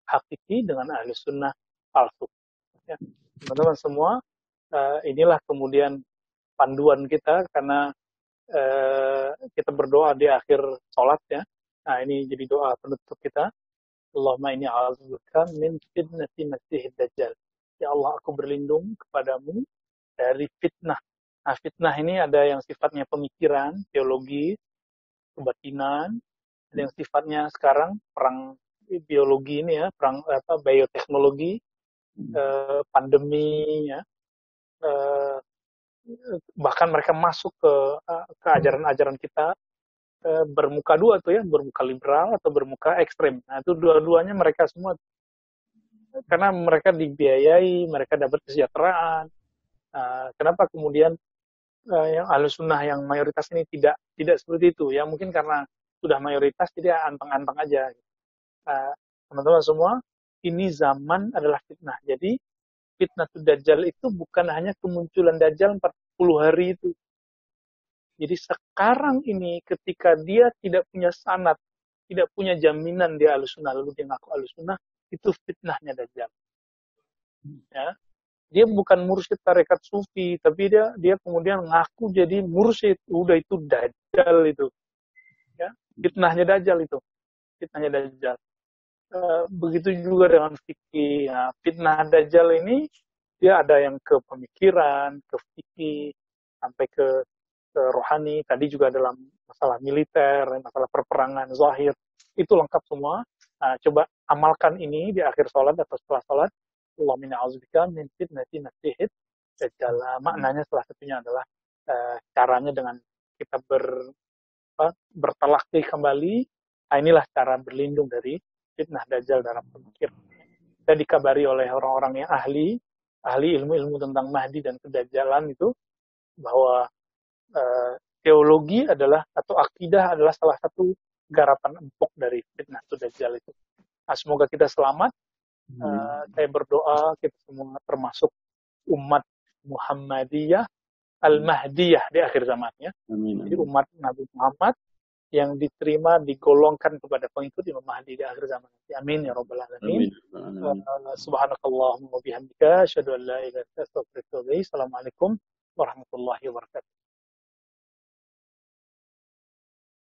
hakiki dengan ahlus sunnah palsu. Ya. Teman-teman semua, inilah kemudian panduan kita karena kita berdoa di akhir sholat ya. Nah ini jadi doa penutup kita. Allahumma inni a'udzubika min fitnati masiihid dajjal. Ya Allah, aku berlindung kepadamu dari fitnah. Nah, fitnah ini ada yang sifatnya pemikiran, teologi, kebatinan, ada yang sifatnya sekarang perang biologi ini ya, perang bioteknologi, pandemi ya, bahkan mereka masuk ke ajaran-ajaran kita bermuka dua tuh ya, bermuka liberal atau bermuka ekstrem. Nah itu dua-duanya mereka semua karena mereka dibiayai, mereka dapat kesejahteraan. Kenapa kemudian yang ahlus sunnah yang mayoritas ini tidak seperti itu ya, mungkin karena sudah mayoritas jadi anteng-anteng aja. Teman-teman semua, ini zaman adalah fitnah. Jadi fitnatul dajjal itu bukan hanya kemunculan dajjal 40 hari itu. Jadi sekarang ini ketika dia tidak punya sanad, tidak punya jaminan dia ahlus sunnah, lalu dia ngaku ahlus sunnah, itu fitnahnya dajjal. Ya. Dia bukan mursyid tarekat sufi, tapi dia kemudian ngaku jadi mursyid, udah itu dajjal itu. Ya, fitnahnya dajjal itu. Fitnahnya dajjal. Begitu juga dengan fikih. Nah, fitnah dajjal ini dia ada yang ke pemikiran, ke fikih, sampai ke rohani, tadi juga dalam masalah militer, masalah perperangan, zahir, itu lengkap semua. Nah, coba amalkan ini di akhir sholat atau setelah sholat. Allahumma a'udzubika min fitnati masiihid dajjal. Maknanya salah satunya adalah caranya dengan kita bertalaqi kembali. Nah, inilah cara berlindung dari fitnah dajjal dalam pemikiran. Kita dikabari oleh orang-orang yang ahli ilmu-ilmu tentang Mahdi dan kedajjalan itu bahwa teologi adalah atau akidah adalah salah satu garapan empuk dari fitnah dajjal itu. Nah, semoga kita selamat. Saya berdoa kita semua termasuk umat Muhammadiyah al-Mahdiyah di akhir zamannya. Jadi umat Nabi Muhammad yang diterima digolongkan kepada pengikut Imam Mahdi di akhir zaman. Amin ya rabbal alamin. Subhanakallahumma wa bihamdika asyhadu an la ilaha illa anta astaghfiruka wa atubu ilaik. Assalamualaikum warahmatullahi wabarakatuh.